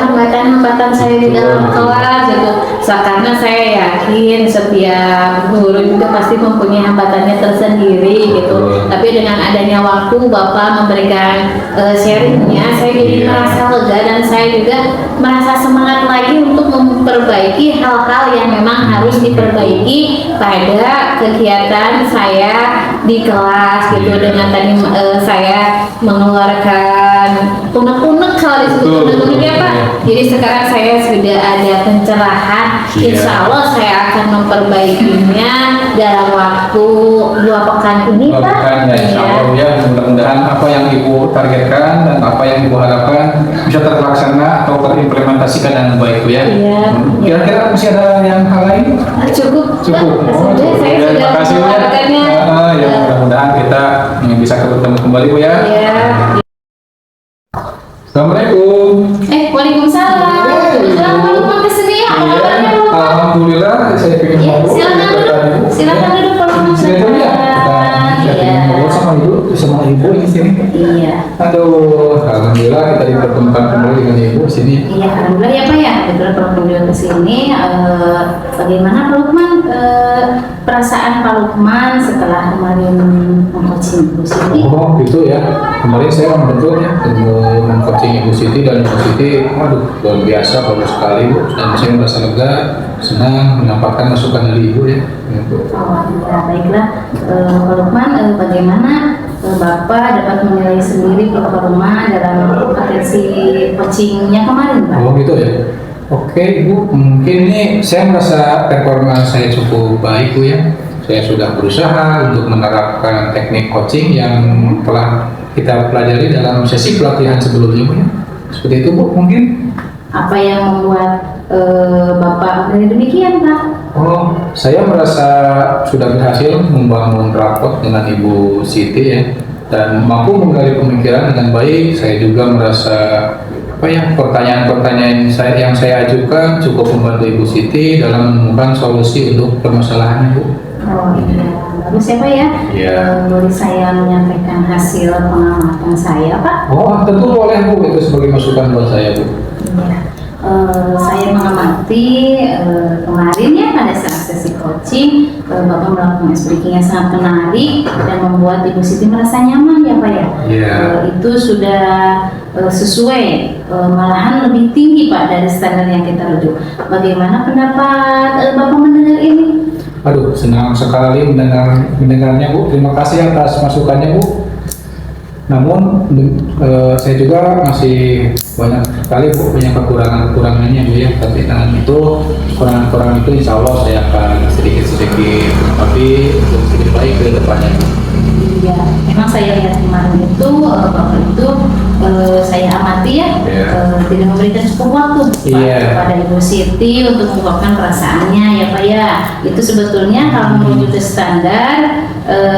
hambatan-hambatan saya di dalam kelas gitu. Karena saya yakin setiap guru juga pasti mempunyai hambatannya tersendiri gitu. Tapi dengan adanya waktu Bapak memberikan sharingnya, saya jadi merasa lega dan saya juga merasa semangat lagi untuk memperbaiki hal-hal yang memang harus diperbaiki pada kegiatan saya di kelas gitu. Dengan tadi saya mengeluarkan unek-unek kalau disebut unek-unek ya Pak. Jadi sekarang saya sudah ada pencerahan. Insya Allah saya akan memperbaikinya dalam waktu 2 pekan ini Pak. Insya Allah ya, mudah-mudahan apa yang Ibu targetkan dan apa yang Ibu harapkan bisa terlaksana atau terimplementasikan dengan baik Bu ya. Kira-kira masih ada yang hal lain? Cukup. Oh, Saya sudah terima kasih Bu ya. Ya mudah-mudahan kita bisa ketemu kembali Bu ya. Assalamualaikum. Waalaikumsalam. Kebetulan Pak Lukman kesini ya. Apa kabarnya Pak? Alhamdulillah, saya ingin ngobrol. Silakan duduk Pak Lukman. Saya ngobrol sama ibu di sini. Iya. Aduh, alhamdulillah kita dipertemukan kembali dengan ibu di sini. Iya, alhamdulillah ya Pak ya. Kebetulan Pak Lukman juga kesini. Bagaimana Pak Lukman perasaan Pak Lukman setelah kemarin mengcoaching Ibu Siti? Oh gitu ya. Kemarin saya membentuk ya mengcoaching Ibu Siti dan Ibu Siti, waduh luar biasa, bagus sekali Bu. Dan saya merasa lega, senang mendapatkan masukan dari Ibu ya. Alhamdulillah, baiklah Pak Lukman, bagaimana Bapak dapat menilai sendiri performa dalam atensi coachingnya kemarin Pak? Oh gitu ya. Oke Ibu, mungkin ini saya merasa performa saya cukup baik Bu ya. saya sudah berusaha untuk menerapkan teknik coaching yang telah kita pelajari dalam sesi pelatihan sebelumnya, Bu ya. Seperti itu, Bu, mungkin. Apa yang membuat Bapak menjadi demikian, Pak? Oh, saya merasa sudah berhasil membangun raport dengan Ibu Siti ya, dan mampu menggali pemikiran dengan baik. Saya juga merasa pertanyaan-pertanyaan yang saya ajukan cukup membantu Ibu Siti dalam menemukan solusi untuk permasalahannya, Bu. Oh iya, bagus ya Pak ya. Iya. Boleh saya menyampaikan hasil pengamatan saya, Pak? Oh, tentu boleh, Bu. Itu sebagai masukan buat saya, Bu. Iya. Saya mengamati kemarin ya pada saat sesi coaching, Bapak melakukan speaking yang sangat menarik dan membuat Ibu Siti merasa nyaman ya Pak ya. Iya. Itu sudah sesuai, malahan lebih tinggi Pak dari standar yang kita rujuk. Bagaimana pendapat Bapak mendengar ini? Aduh, senang sekali mendengarnya, Bu. Terima kasih atas masukannya, Bu. Namun saya juga masih banyak sekali, Bu, punya kekurangannya, Bu ya. Tapi dengan itu kekurangan itu insya Allah saya akan sedikit-sedikit tapi lebih baik ke depannya. Iya, memang saya lihat kemarin itu Bapak itu saya amati ya, tidak memberikan cukup waktu Pak, kepada Ibu Siti untuk mengungkapkan perasaannya ya Pak ya. Itu sebetulnya kalau menuju ke standar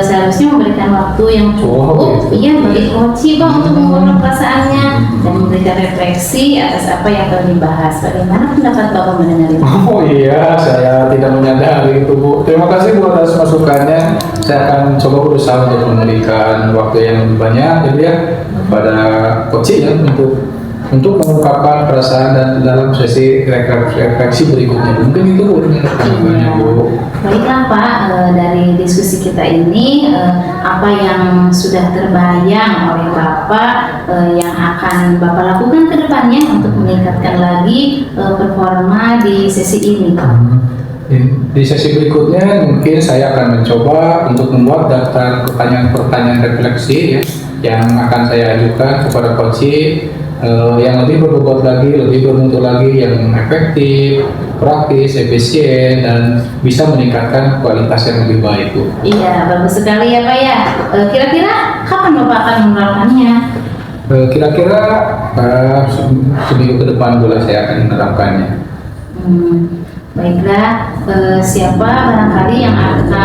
seharusnya memberikan waktu yang cukup bagi coach Pak untuk mengungkapkan perasaannya dan memberikan refleksi atas apa yang telah dibahas. Bagaimana pendapat Bapak mendengar itu? Oh iya, saya tidak menyadari itu, Bu. Terima kasih, Bu, atas masukannya. Saya akan coba berusaha untuk memberikan waktu yang lebih banyak gitu ya pada coaching ya untuk mengungkapkan perasaan dan dalam sesi refleksi berikutnya. Mungkin itu, Bu, masukannya, Bu. Baiklah Pak, dari diskusi kita ini apa yang sudah terbayang oleh Bapak yang akan Bapak lakukan ke depannya untuk meningkatkan lagi performa di sesi ini Pak? Di sesi berikutnya mungkin saya akan mencoba untuk membuat daftar pertanyaan-pertanyaan refleksi ya, yang akan saya ajukan kepada coach yang lebih berbobot lagi, lebih bermutu lagi, yang efektif, praktis, efisien, dan bisa meningkatkan kualitas yang lebih baik, Bu. Iya, bagus sekali ya Pak ya. Kira-kira kapan Bapak akan menerapkannya? Kira-kira seminggu ke depan boleh saya akan menerapkannya. Baiklah, siapa barangkali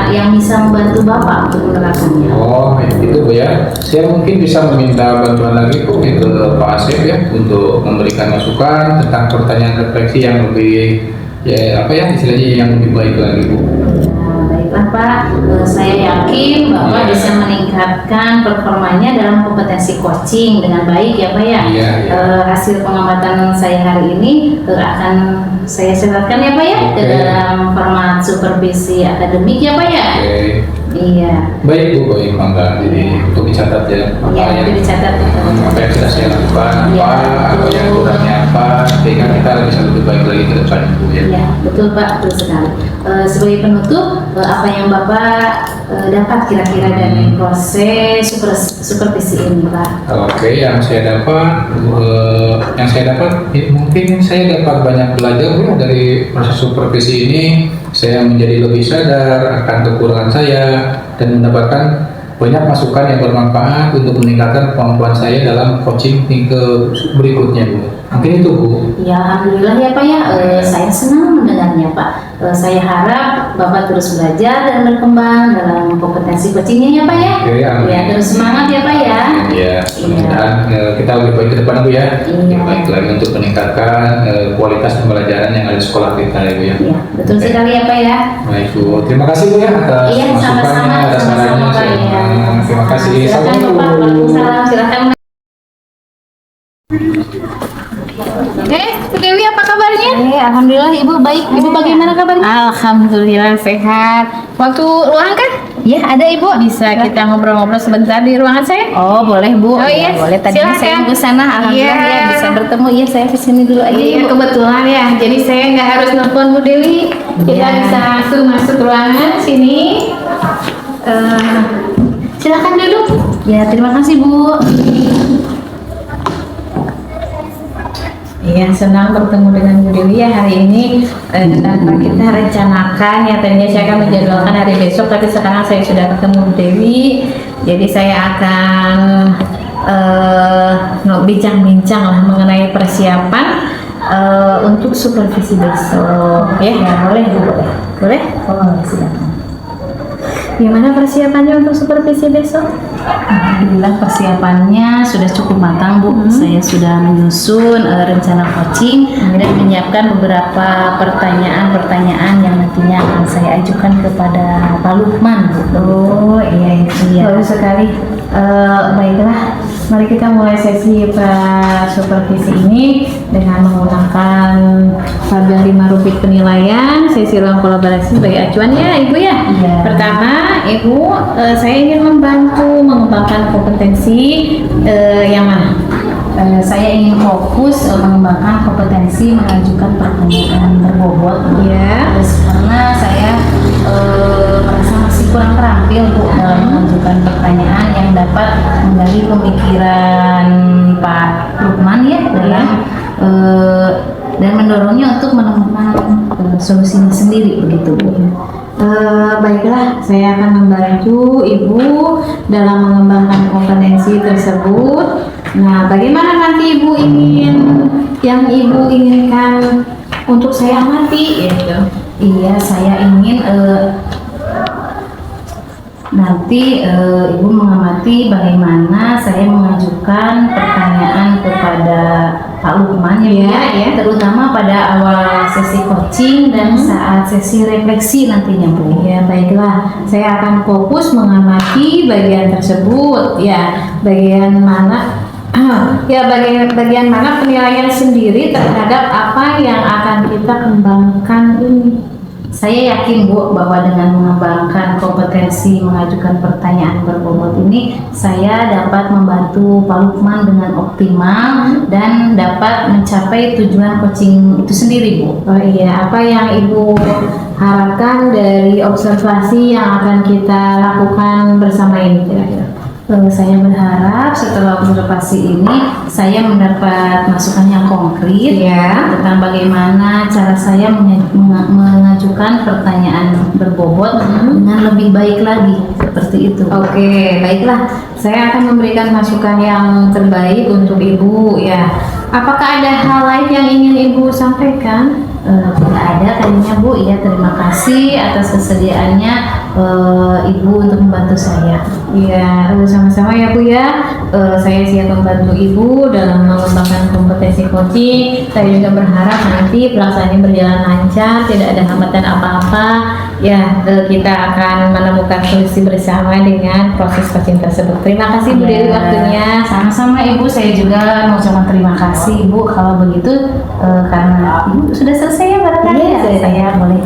yang bisa membantu Bapak untuk menerapkannya? Oh, itu Bu ya. Saya mungkin bisa meminta bantuan lagi, Bu, ke Pak Asep ya, untuk memberikan masukan tentang pertanyaan refleksi yang lebih istilahnya yang lebih baik lagi, Bu. Baiklah Pak, saya yakin Bapak bisa meningkatkan performanya dalam kompetensi coaching dengan baik ya Pak ya. Hasil pengamatan saya hari ini akan saya serahkan ya Pak ya ke dalam format supervisi akademik ya Pak ya. Iya. Baik, Bu, baik, mangga. Jadi untuk dicatat ya. Iya, itu dicatat. Apa yang sudah saya lakukan, apa yang kurangnya apa, sehingga kita bisa lebih baik lagi ke depan, Bu ya. Iya, betul Pak, betul sekali. Sebagai penutup, apa yang Bapak dapat kira-kira dari proses supervisi ini, Pak? Oke, yang saya dapat mungkin saya dapat banyak belajar ya dari proses supervisi ini. Saya menjadi lebih sadar akan kekurangan saya dan mendapatkan banyak masukan yang bermanfaat untuk meningkatkan kemampuan saya dalam coaching ke berikutnya, Bu. Mungkin itu, Bu. Ya, alhamdulillah ya Pak ya. Saya senang mendengarnya Pak. Saya harap Bapak terus belajar dan berkembang dalam kompetensi coachingnya ya Pak ya. Ya, terus semangat ya Pak ya. Iya, mudah-mudahan kita lebih baik ke depan, Bu ya. Lebih baik lagi untuk meningkatkan kualitas pembelajaran yang ada di sekolah kita ya, Bu ya. Iya, betul sekali ya Pak ya. Baik, Bu. Terima kasih, Bu ya, atas masukannya, atas sarannya. Terima kasih. Silakan Bapak. Waalaikumsalam. Silakan. Bu Dewi, apa kabarnya? Alhamdulillah Ibu baik. Ibu bagaimana kabarnya? Alhamdulillah sehat. Waktu luang kan? Ya, ada Ibu. Bisa kita ngobrol-ngobrol sebentar di ruangan saya? Oh, boleh Bu. Oh iya, boleh. Tadinya silakan. saya ke sana. Alhamdulillah ya bisa bertemu. Iya, saya kesini dulu aja. Iya, Ibu. kebetulan ya. Jadi saya nggak harus nelfon Bu Dewi. Kita bisa langsung masuk ruangan sini. Silakan duduk. Ya, terima kasih Bu. Iya, senang bertemu dengan Bu Dewi ya hari ini. Tanpa kita rencanakan ya, tadinya saya akan menjadwalkan hari besok, tapi sekarang saya sudah ketemu Bu Dewi. Jadi saya akan bincang-bincang lah mengenai persiapan untuk supervisi besok. Ya, boleh Bu. Boleh? Oh, silakan. Gimana persiapannya untuk supervisi besok? Alhamdulillah persiapannya sudah cukup matang Bu. Saya sudah menyusun rencana coaching dan menyiapkan beberapa pertanyaan-pertanyaan yang nantinya akan saya ajukan kepada Pak Lukman Bu. Oh iya, bagus sekali. Baiklah, mari kita mulai sesi supervisi ini dengan menggunakan tabel 5 rubrik penilaian, sesi ruang kolaborasi sebagai acuan ya Ibu ya. Iya. Pertama, Ibu, saya ingin membantu mengembangkan kompetensi yang mana? Saya ingin fokus mengembangkan kompetensi mengajukan pertanyaan berbobot. Ya. Terus karena saya merasa masih kurang terampil Bu dalam mengajukan pertanyaan yang dapat menggali pemikiran Pak Lukman ya dalam dan mendorongnya untuk menemukan solusinya sendiri begitu Bu. Baiklah, saya akan membantu Ibu dalam mengembangkan kompetensi tersebut. Nah, bagaimana nanti Ibu yang Ibu inginkan untuk saya amati gitu? Iya, saya ingin nanti Ibu mengamati bagaimana saya mengajukan pertanyaan kepada Pak Lukman Ya. terutama pada awal sesi coaching dan saat sesi refleksi nantinya Bu. Ya, baiklah. Saya akan fokus mengamati bagian tersebut. Ya, bagian mana? Bagian mana penilaian sendiri terhadap apa yang akan kita kembangkan ini. Saya yakin Bu bahwa dengan mengembangkan kompetensi mengajukan pertanyaan berbobot ini saya dapat membantu Pak Lukman dengan optimal dan dapat mencapai tujuan coaching itu sendiri Bu. Oh iya, apa yang Ibu harapkan dari observasi yang akan kita lakukan bersama ini kira-kira? Saya berharap setelah observasi ini saya mendapat masukan yang konkret Ya. tentang bagaimana cara saya mengajukan pertanyaan berbobot dengan lebih baik lagi seperti itu. Oke, baiklah. Saya akan memberikan masukan yang terbaik untuk Ibu ya. Apakah ada hal lain yang ingin Ibu sampaikan? Tidak ada kayaknya Bu. Ya, terima kasih atas kesediaannya Ibu untuk membantu saya. Iya, sama-sama ya Bu ya. Saya siap membantu Ibu dalam mengembangkan kompetensi coaching. Saya juga berharap nanti pelaksanaannya berjalan lancar, tidak ada hambatan apa-apa. Ya, kita akan menemukan solusi bersama dengan proses coaching tersebut. Terima kasih Bu Dewi waktunya. Sama-sama Ibu, saya juga mengucapkan terima kasih Ibu. Kalau begitu karena Ibu sudah selesai ya barangkali Iya, ya, saya boleh.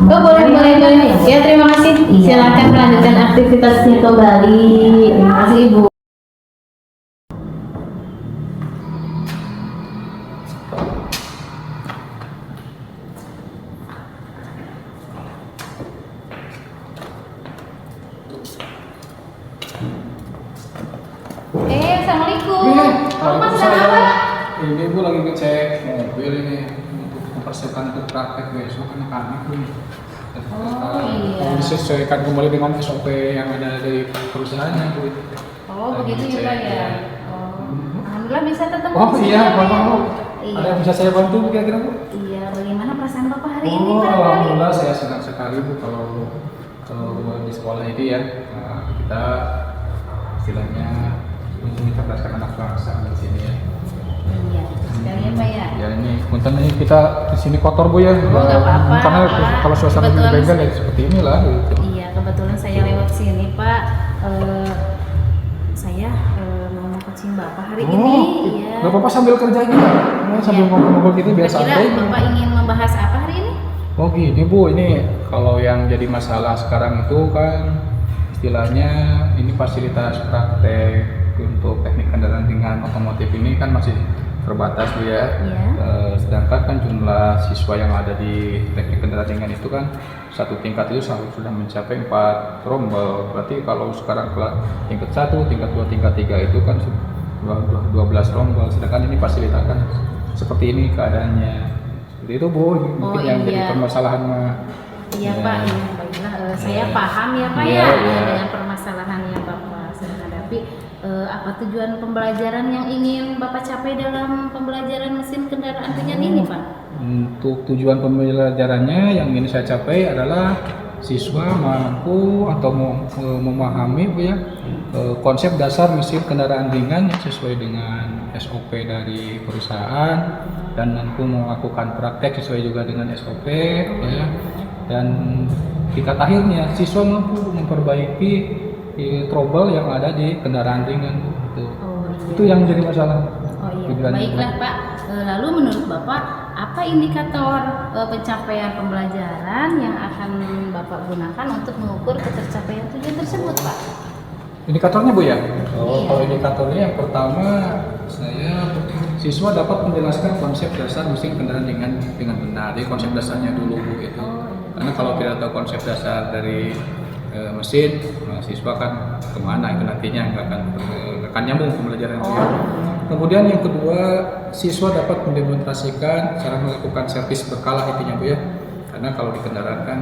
Oh, boleh. Ya, terima kasih. Iya. Silakan melanjutkan aktivitasnya kembali. Terima kasih Ibu. Assalamualaikum. Mas sedang Waalaikumsalam. apa? Ini Bu lagi ngecek mobil ini untuk mempersiapkan untuk praktek besok anak-anak ini. Oh, iya. Disesuaikan kembali dengan SOP yang ada dari perusahaannya Bu. Oh, begitu ya Pak ya. Oh, alhamdulillah bisa ketemu. Oh di iya, sini, Pak, ya? Bapak. Iya. Ada yang bisa saya bantu Bu kira-kira Bu? Iya, bagaimana perasaan Bapak hari ini Oh, Pak? alhamdulillah saya senang sekali Bu kalau di sekolah ini ya. Nah, kita istilahnya mencerdaskan anak bangsa di sini ya. Iya, sekali ya Pak ya. Ya ini, punten ini kita di sini kotor Bu ya. Oh, nggak apa-apa, Karena Pak. kalau suasana di Kebetulan bengkel ya seperti inilah. Gitu. Iya, kebetulan saya lewat sini Pak. Saya mau coaching Bapak hari ini. Iya. Nggak apa-apa sambil kerja aja. Ya, sambil ngobrol-ngobrol gitu biar Kira-kira santai. Bapak ingin membahas apa hari ini? Oh gini Bu, ini kalau yang jadi masalah sekarang itu kan istilahnya ini fasilitas praktek untuk teknik kendaraan ringan otomotif ini kan masih terbatas Bu ya. Iya. Sedangkan kan jumlah siswa yang ada di teknik kendaraan ringan itu kan satu tingkat itu sudah mencapai 4 rombel. Berarti kalau sekarang kelas tingkat 1, tingkat 2, tingkat 3 itu kan 12 rombel. Sedangkan ini fasilitas kan seperti ini keadaannya. Seperti itu Bu, mungkin yang jadi iya. permasalahan mah. Iya Ya. Pak, iya baiklah. Saya paham ya Pak Iya, ya iya. dengan permasalahan yang Bapak sedang hadapi. Apa tujuan pembelajaran yang ingin Bapak capai dalam pembelajaran mesin kendaraan ringan ini Pak? Untuk tujuan pembelajarannya yang ingin saya capai adalah siswa mampu atau memahami Bu ya, konsep dasar mesin kendaraan ringan yang sesuai dengan SOP dari perusahaan dan mampu melakukan praktek sesuai juga dengan SOP ya. Dan tingkat akhirnya siswa mampu memperbaiki trouble yang ada di kendaraan ringan Bu. Itu yang jadi masalah. Oh iya, Tujuannya. baiklah Pak. Lalu menurut Bapak, apa indikator pencapaian pembelajaran yang akan Bapak gunakan untuk mengukur ketercapaian tujuan tersebut Pak? Indikatornya Bu ya? Iya. Kalau indikatornya yang pertama siswa dapat menjelaskan konsep dasar mesin kendaraan ringan dengan benar. Jadi konsep dasarnya dulu Bu itu. Karena kalau tidak tahu konsep dasar dari mesin, siswa kan kemana itu nantinya nggak akan nyambung pembelajaran itu. Kemudian yang kedua, siswa dapat mendemonstrasikan cara melakukan servis berkala intinya Bu ya. Karena kalau di kendaraan kan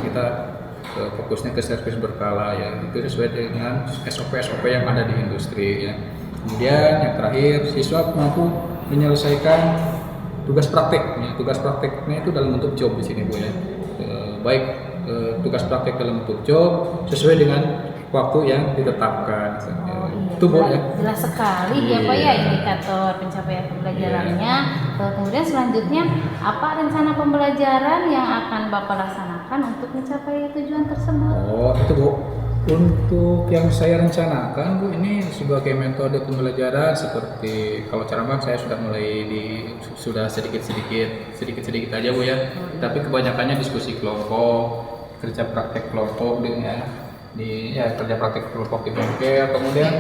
kita fokusnya ke servis berkala ya, itu sesuai dengan SOP yang ada di industri ya. Kemudian yang terakhir, siswa mampu menyelesaikan tugas praktek. Ya, tugas prakteknya itu dalam bentuk job di sini Bu ya. Baik tugas praktek dalam bentuk job sesuai dengan waktu yang ditetapkan. Itu Bu ya. Jelas sekali ya Pak ya indikator pencapaian pembelajarannya. Kemudian selanjutnya apa rencana pembelajaran yang akan Bapak laksanakan untuk mencapai tujuan tersebut? Oh itu Bu. Untuk yang saya rencanakan Bu, ini sebagai metode pembelajaran seperti kalau cara mak saya sudah sedikit aja Bu ya. Tapi kebanyakannya diskusi kelompok, kerja praktek kelompok kerja praktek kelompok di bengkel. Kemudian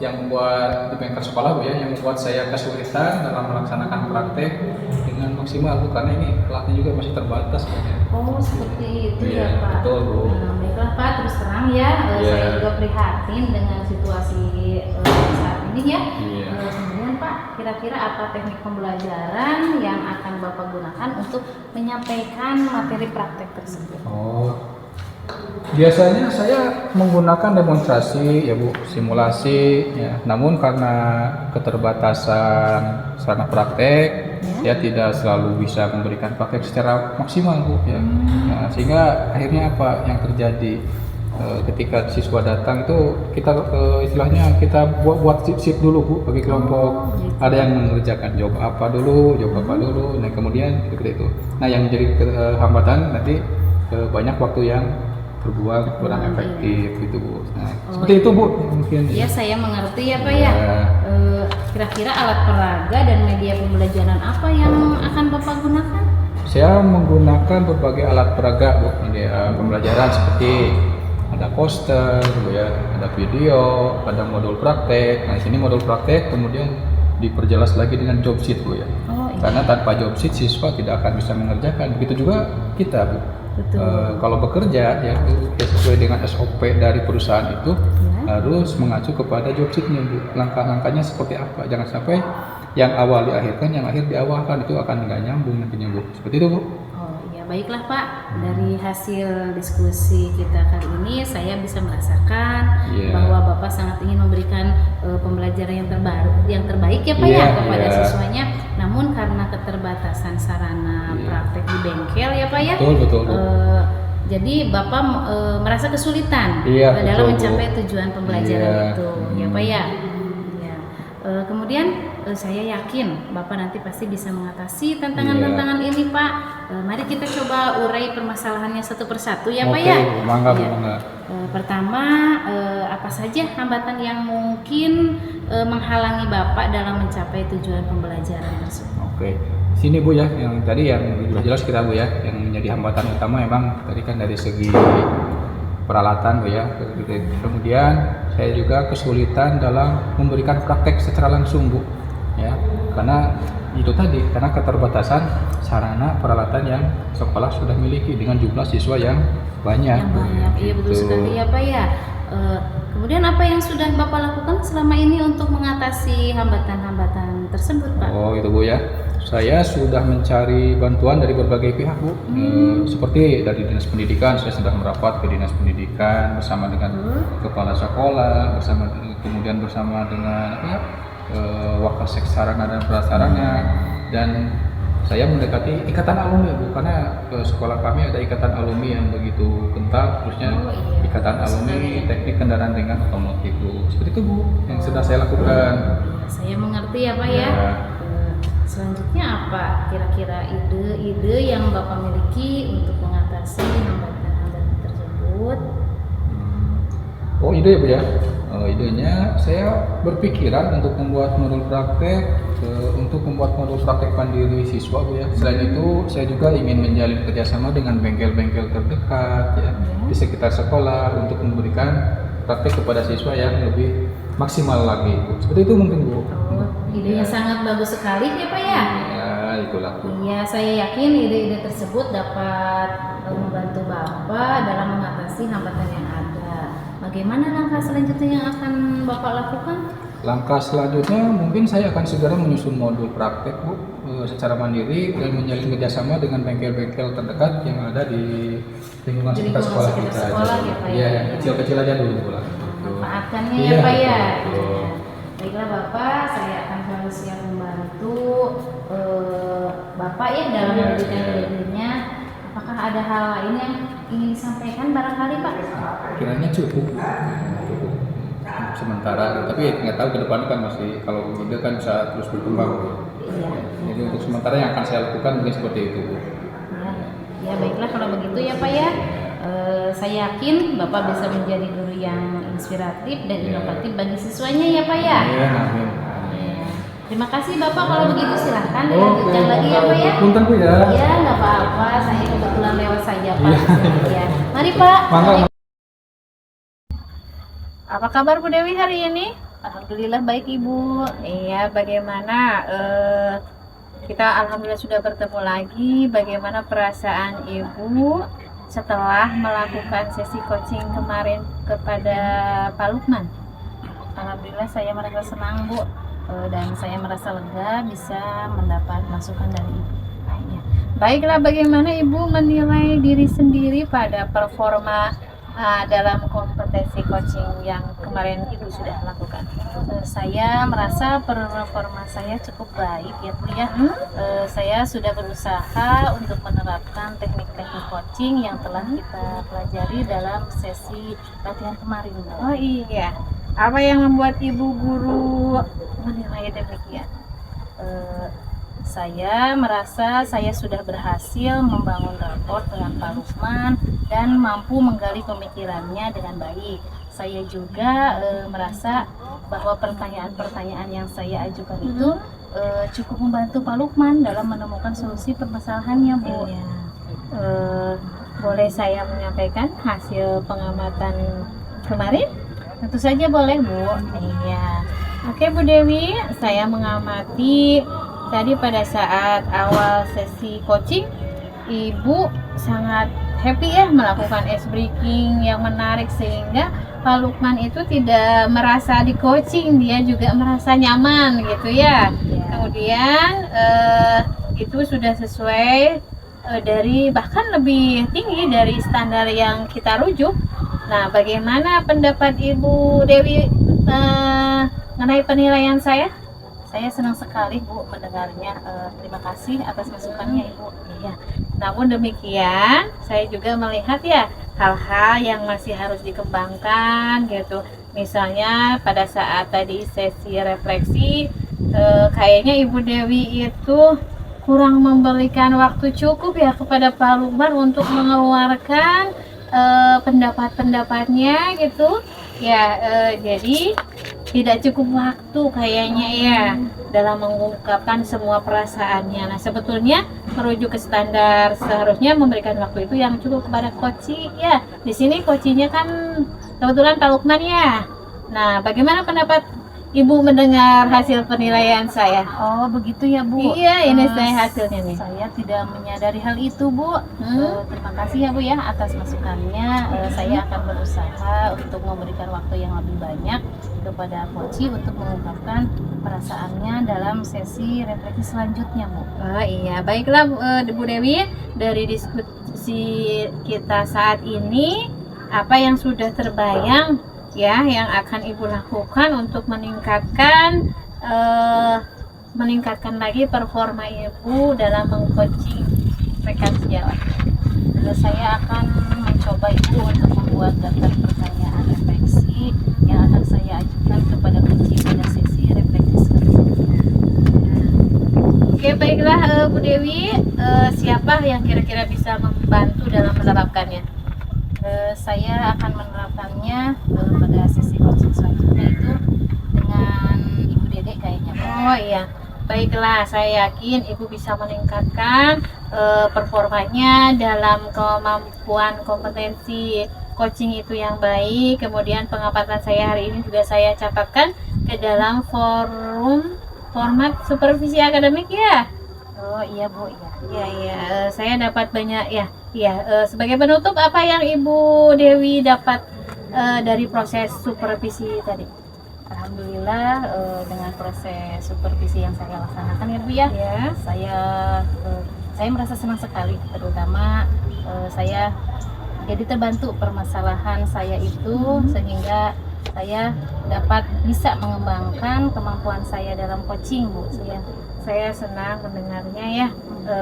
yang membuat di bengkel sekolah Bu ya, yang membuat saya kesulitan dalam melaksanakan praktek dengan maksimal Bu, karena ini alatnya juga masih terbatas Bu ya. Oh seperti itu Iya, ya Pak. betul, Bu. Baiklah Pak, terus terang ya, Iya. saya juga prihatin dengan situasi saat ini ya. Iya. Kemudian Pak, kira-kira apa teknik pembelajaran yang akan Bapak gunakan untuk menyampaikan materi praktek tersebut? Biasanya saya menggunakan demonstrasi ya Bu, simulasi ya. Namun karena keterbatasan sarana praktek ya tidak selalu bisa memberikan praktek secara maksimal Bu ya. Nah, sehingga akhirnya apa yang terjadi ketika siswa datang itu kita istilahnya kita buat sip dulu Bu bagi kelompok. Ada yang mengerjakan job apa dulu. Nah kemudian seperti itu. Nah yang menjadi hambatan nanti banyak waktu yang terbuang kurang efektif gitu Bu. Nah, seperti itu Bu mungkin. Iya saya mengerti ya Pak ya. Ya. Kira-kira alat peraga dan media pembelajaran apa yang akan Bapak gunakan? Saya menggunakan berbagai alat peraga Bu, media pembelajaran seperti ada poster Bu ya, ada video, ada modul praktek. Nah, di sini modul praktek kemudian diperjelas lagi dengan job sheet Bu ya. Karena tanpa job sheet siswa tidak akan bisa mengerjakan. Begitu juga kita Bu. Kalau bekerja ya sesuai dengan SOP dari perusahaan itu harus mengacu kepada job sheet-nya Bu. Langkah-langkahnya seperti apa? Jangan sampai yang awal diakhirkan, yang akhir diawalkan, itu akan nggak nyambung nantinya Bu. Seperti itu Bu. Baiklah Pak, dari hasil diskusi kita kali ini saya bisa merasakan bahwa Bapak sangat ingin memberikan pembelajaran yang terbaik ya Pak ya kepada siswanya. Namun karena keterbatasan sarana praktek di bengkel ya Pak ya. Betul. Jadi Bapak merasa kesulitan betul, dalam mencapai tujuan pembelajaran itu ya Pak ya. Kemudian saya yakin Bapak nanti pasti bisa mengatasi tantangan-tantangan ini Pak. Mari kita coba urai permasalahannya satu persatu ya Pak ya. Mangga. Pertama, apa saja hambatan yang mungkin menghalangi Bapak dalam mencapai tujuan pembelajaran tersebut? Sini Bu ya, yang tadi yang jelas kita Bu ya, yang menjadi hambatan utama memang tadi kan dari segi peralatan Bu ya. Kemudian saya juga kesulitan dalam memberikan praktek secara langsung Bu ya, karena itu tadi, karena keterbatasan sarana peralatan yang sekolah sudah miliki dengan jumlah siswa yang banyak. Iya betul sekali ya Pak ya. Kemudian apa yang sudah Bapak lakukan selama ini untuk mengatasi hambatan-hambatan tersebut, Pak? Oh itu Bu ya. Saya sudah mencari bantuan dari berbagai pihak Bu. Seperti dari Dinas Pendidikan, saya sudah merapat ke Dinas Pendidikan bersama dengan kepala sekolah, kemudian bersama dengan Wakasek Sarana dan Prasarana, dan saya mendekati ikatan alumni Bu, karena sekolah kami ada ikatan alumni yang begitu kental, khususnya ikatan alumni teknik kendaraan ringan otomotif Bu. Seperti itu Bu yang sudah saya lakukan. Saya mengerti ya, Pak ya. Ya. Selanjutnya apa kira-kira ide-ide yang Bapak miliki untuk mengatasi hambatan-hambatan tersebut? Oh ide ya Bu ya. Idenya saya berpikiran untuk membuat modul praktek mandiri siswa Bu ya. Selain itu saya juga ingin menjalin kerjasama dengan bengkel-bengkel terdekat ya di sekitar sekolah untuk memberikan praktek kepada siswa yang lebih maksimal lagi Bu. Seperti itu mungkin Bu. Idenya sangat bagus sekali ya, Pak ya. Ya itulah Bu. Iya, saya yakin ide-ide tersebut dapat membantu Bapak dalam mengatasi hambatan yang ada. Bagaimana langkah selanjutnya yang akan Bapak lakukan? Langkah selanjutnya mungkin saya akan segera menyusun modul praktek Bu secara mandiri dan menjalin kerjasama dengan bengkel-bengkel terdekat yang ada di lingkungan sekitar sekolah kita. Sekolah ya, Pak ya. Iya, yang kecil-kecil aja dulu Bu. Manfaatkannya Iya, ya, Pak ya. betul. Baiklah Bapak, saya akan selalu siap membantu Bapak ya dalam Iya, mewujudkan iya. ide-idenya. Apakah ada hal lain yang ingin disampaikan barangkali Pak? Kiranya cukup sementara, tapi nggak tahu ke depan kan masih, kalau ide kan bisa terus berkembang Bu. Iya. Jadi untuk sementara yang akan saya lakukan mungkin seperti itu Bu. Ya baiklah kalau begitu ya Pak ya. Saya yakin Bapak bisa menjadi guru yang inspiratif dan inovatif bagi siswanya ya Pak ya. Iya, amin. Terima kasih Bapak, kalau begitu silahkan dilanjutkan lagi ya Pak ya. Punten Bu ya. Ya nggak apa-apa, saya kebetulan lewat saja Pak. Ya. Mari Pak. Mangga. Apa kabar Bu Dewi hari ini? Alhamdulillah baik Ibu. Iya, bagaimana? Kita alhamdulillah sudah bertemu lagi. Bagaimana perasaan Ibu setelah melakukan sesi coaching kemarin kepada Pak Lukman? Alhamdulillah saya merasa senang Bu, dan saya merasa lega bisa mendapat masukan dari Ibu. Baiklah, bagaimana Ibu menilai diri sendiri pada performa dalam kompetensi coaching yang kemarin Ibu sudah lakukan? Saya merasa performa saya cukup baik ya Bu ya. Saya sudah berusaha untuk menerapkan teknik-teknik coaching yang telah kita pelajari dalam sesi latihan kemarin Bu. Oh iya, apa yang membuat Ibu guru menilai demikian? Saya merasa saya sudah berhasil membangun rapport dengan Pak Lukman dan mampu menggali pemikirannya dengan baik. Saya juga merasa bahwa pertanyaan-pertanyaan yang saya ajukan itu cukup membantu Pak Lukman dalam menemukan solusi permasalahannya Bu. Boleh saya menyampaikan hasil pengamatan kemarin? Tentu saja boleh Bu. Iya. Oke Bu Dewi, saya mengamati tadi pada saat awal sesi coaching, Ibu sangat happy ya melakukan ice breaking yang menarik sehingga Pak Lukman itu tidak merasa di coaching, dia juga merasa nyaman gitu ya. Kemudian itu sudah sesuai dari bahkan lebih tinggi dari standar yang kita rujuk. Nah, bagaimana pendapat Ibu Dewi mengenai penilaian saya? Saya senang sekali Bu mendengarnya. Terima kasih atas masukannya Ibu. Iya. Namun demikian, saya juga melihat ya hal-hal yang masih harus dikembangkan gitu. Misalnya pada saat tadi sesi refleksi, kayaknya Ibu Dewi itu kurang memberikan waktu cukup ya kepada Pak Lukman untuk mengeluarkan pendapat-pendapatnya gitu. Ya, jadi tidak cukup waktu kayaknya ya dalam mengungkapkan semua perasaannya. Nah, sebetulnya merujuk ke standar seharusnya memberikan waktu itu yang cukup kepada coaching ya. Di sini coachingnya kan kebetulan Pak Lukman ya. Nah, bagaimana pendapat Ibu mendengar hasil penilaian saya. Oh begitu ya Bu. Iya, ini saya hasilnya nih. Saya tidak menyadari hal itu Bu. Terima kasih ya Bu ya atas masukannya. Saya akan berusaha untuk memberikan waktu yang lebih banyak kepada Koci untuk mengungkapkan perasaannya dalam sesi refleksi selanjutnya Bu. Oh iya, baiklah Bu Dewi, dari diskusi kita saat ini, apa yang sudah terbayang ya yang akan Ibu lakukan untuk meningkatkan lagi performa Ibu dalam mengcoaching rekan sejawat? Saya akan mencoba Ibu untuk membuat daftar pertanyaan refleksi yang akan saya ajukan kepada Koci pada sesi refleksi selanjutnya. Oke, baiklah Bu Dewi, siapa yang kira-kira bisa membantu dalam menerapkannya? Saya akan menerapkannya pada sesi coaching selanjutnya itu dengan Ibu Dede kayaknya Bu. Oh iya, baiklah, saya yakin Ibu bisa meningkatkan performanya dalam kemampuan kompetensi coaching itu yang baik. Kemudian pengamatan saya hari ini juga saya catatkan ke dalam format supervisi akademik ya. Oh iya Bu, iya. Ya, saya dapat banyak ya. Sebagai penutup, apa yang Ibu Dewi dapat dari proses supervisi tadi? Alhamdulillah dengan proses supervisi yang saya laksanakan ya Bu ya, saya merasa senang sekali, terutama saya jadi terbantu permasalahan saya itu sehingga saya dapat bisa mengembangkan kemampuan saya dalam coaching Bu. Saya senang mendengarnya ya,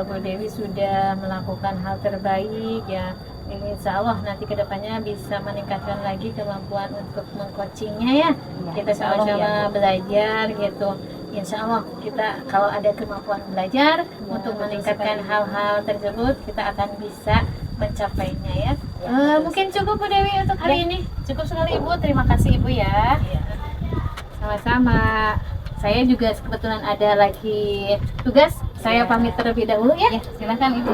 Bu Dewi sudah melakukan hal terbaik ya. Insya Allah nanti kedepannya bisa meningkatkan lagi kemampuan untuk mengcoachingnya ya. Kita insya Allah, sama-sama ya, Bu. belajar gitu. Insya Allah kita kalau ada kemampuan belajar untuk betul meningkatkan sekali. hal-hal tersebut, kita akan bisa mencapainya ya. Betul Mungkin cukup Bu Dewi untuk hari ini. Cukup sekali Ibu, terima kasih Ibu ya. Sama-sama. Saya juga kebetulan ada lagi tugas. Saya pamit terlebih dahulu ya. Ya, silakan Ibu.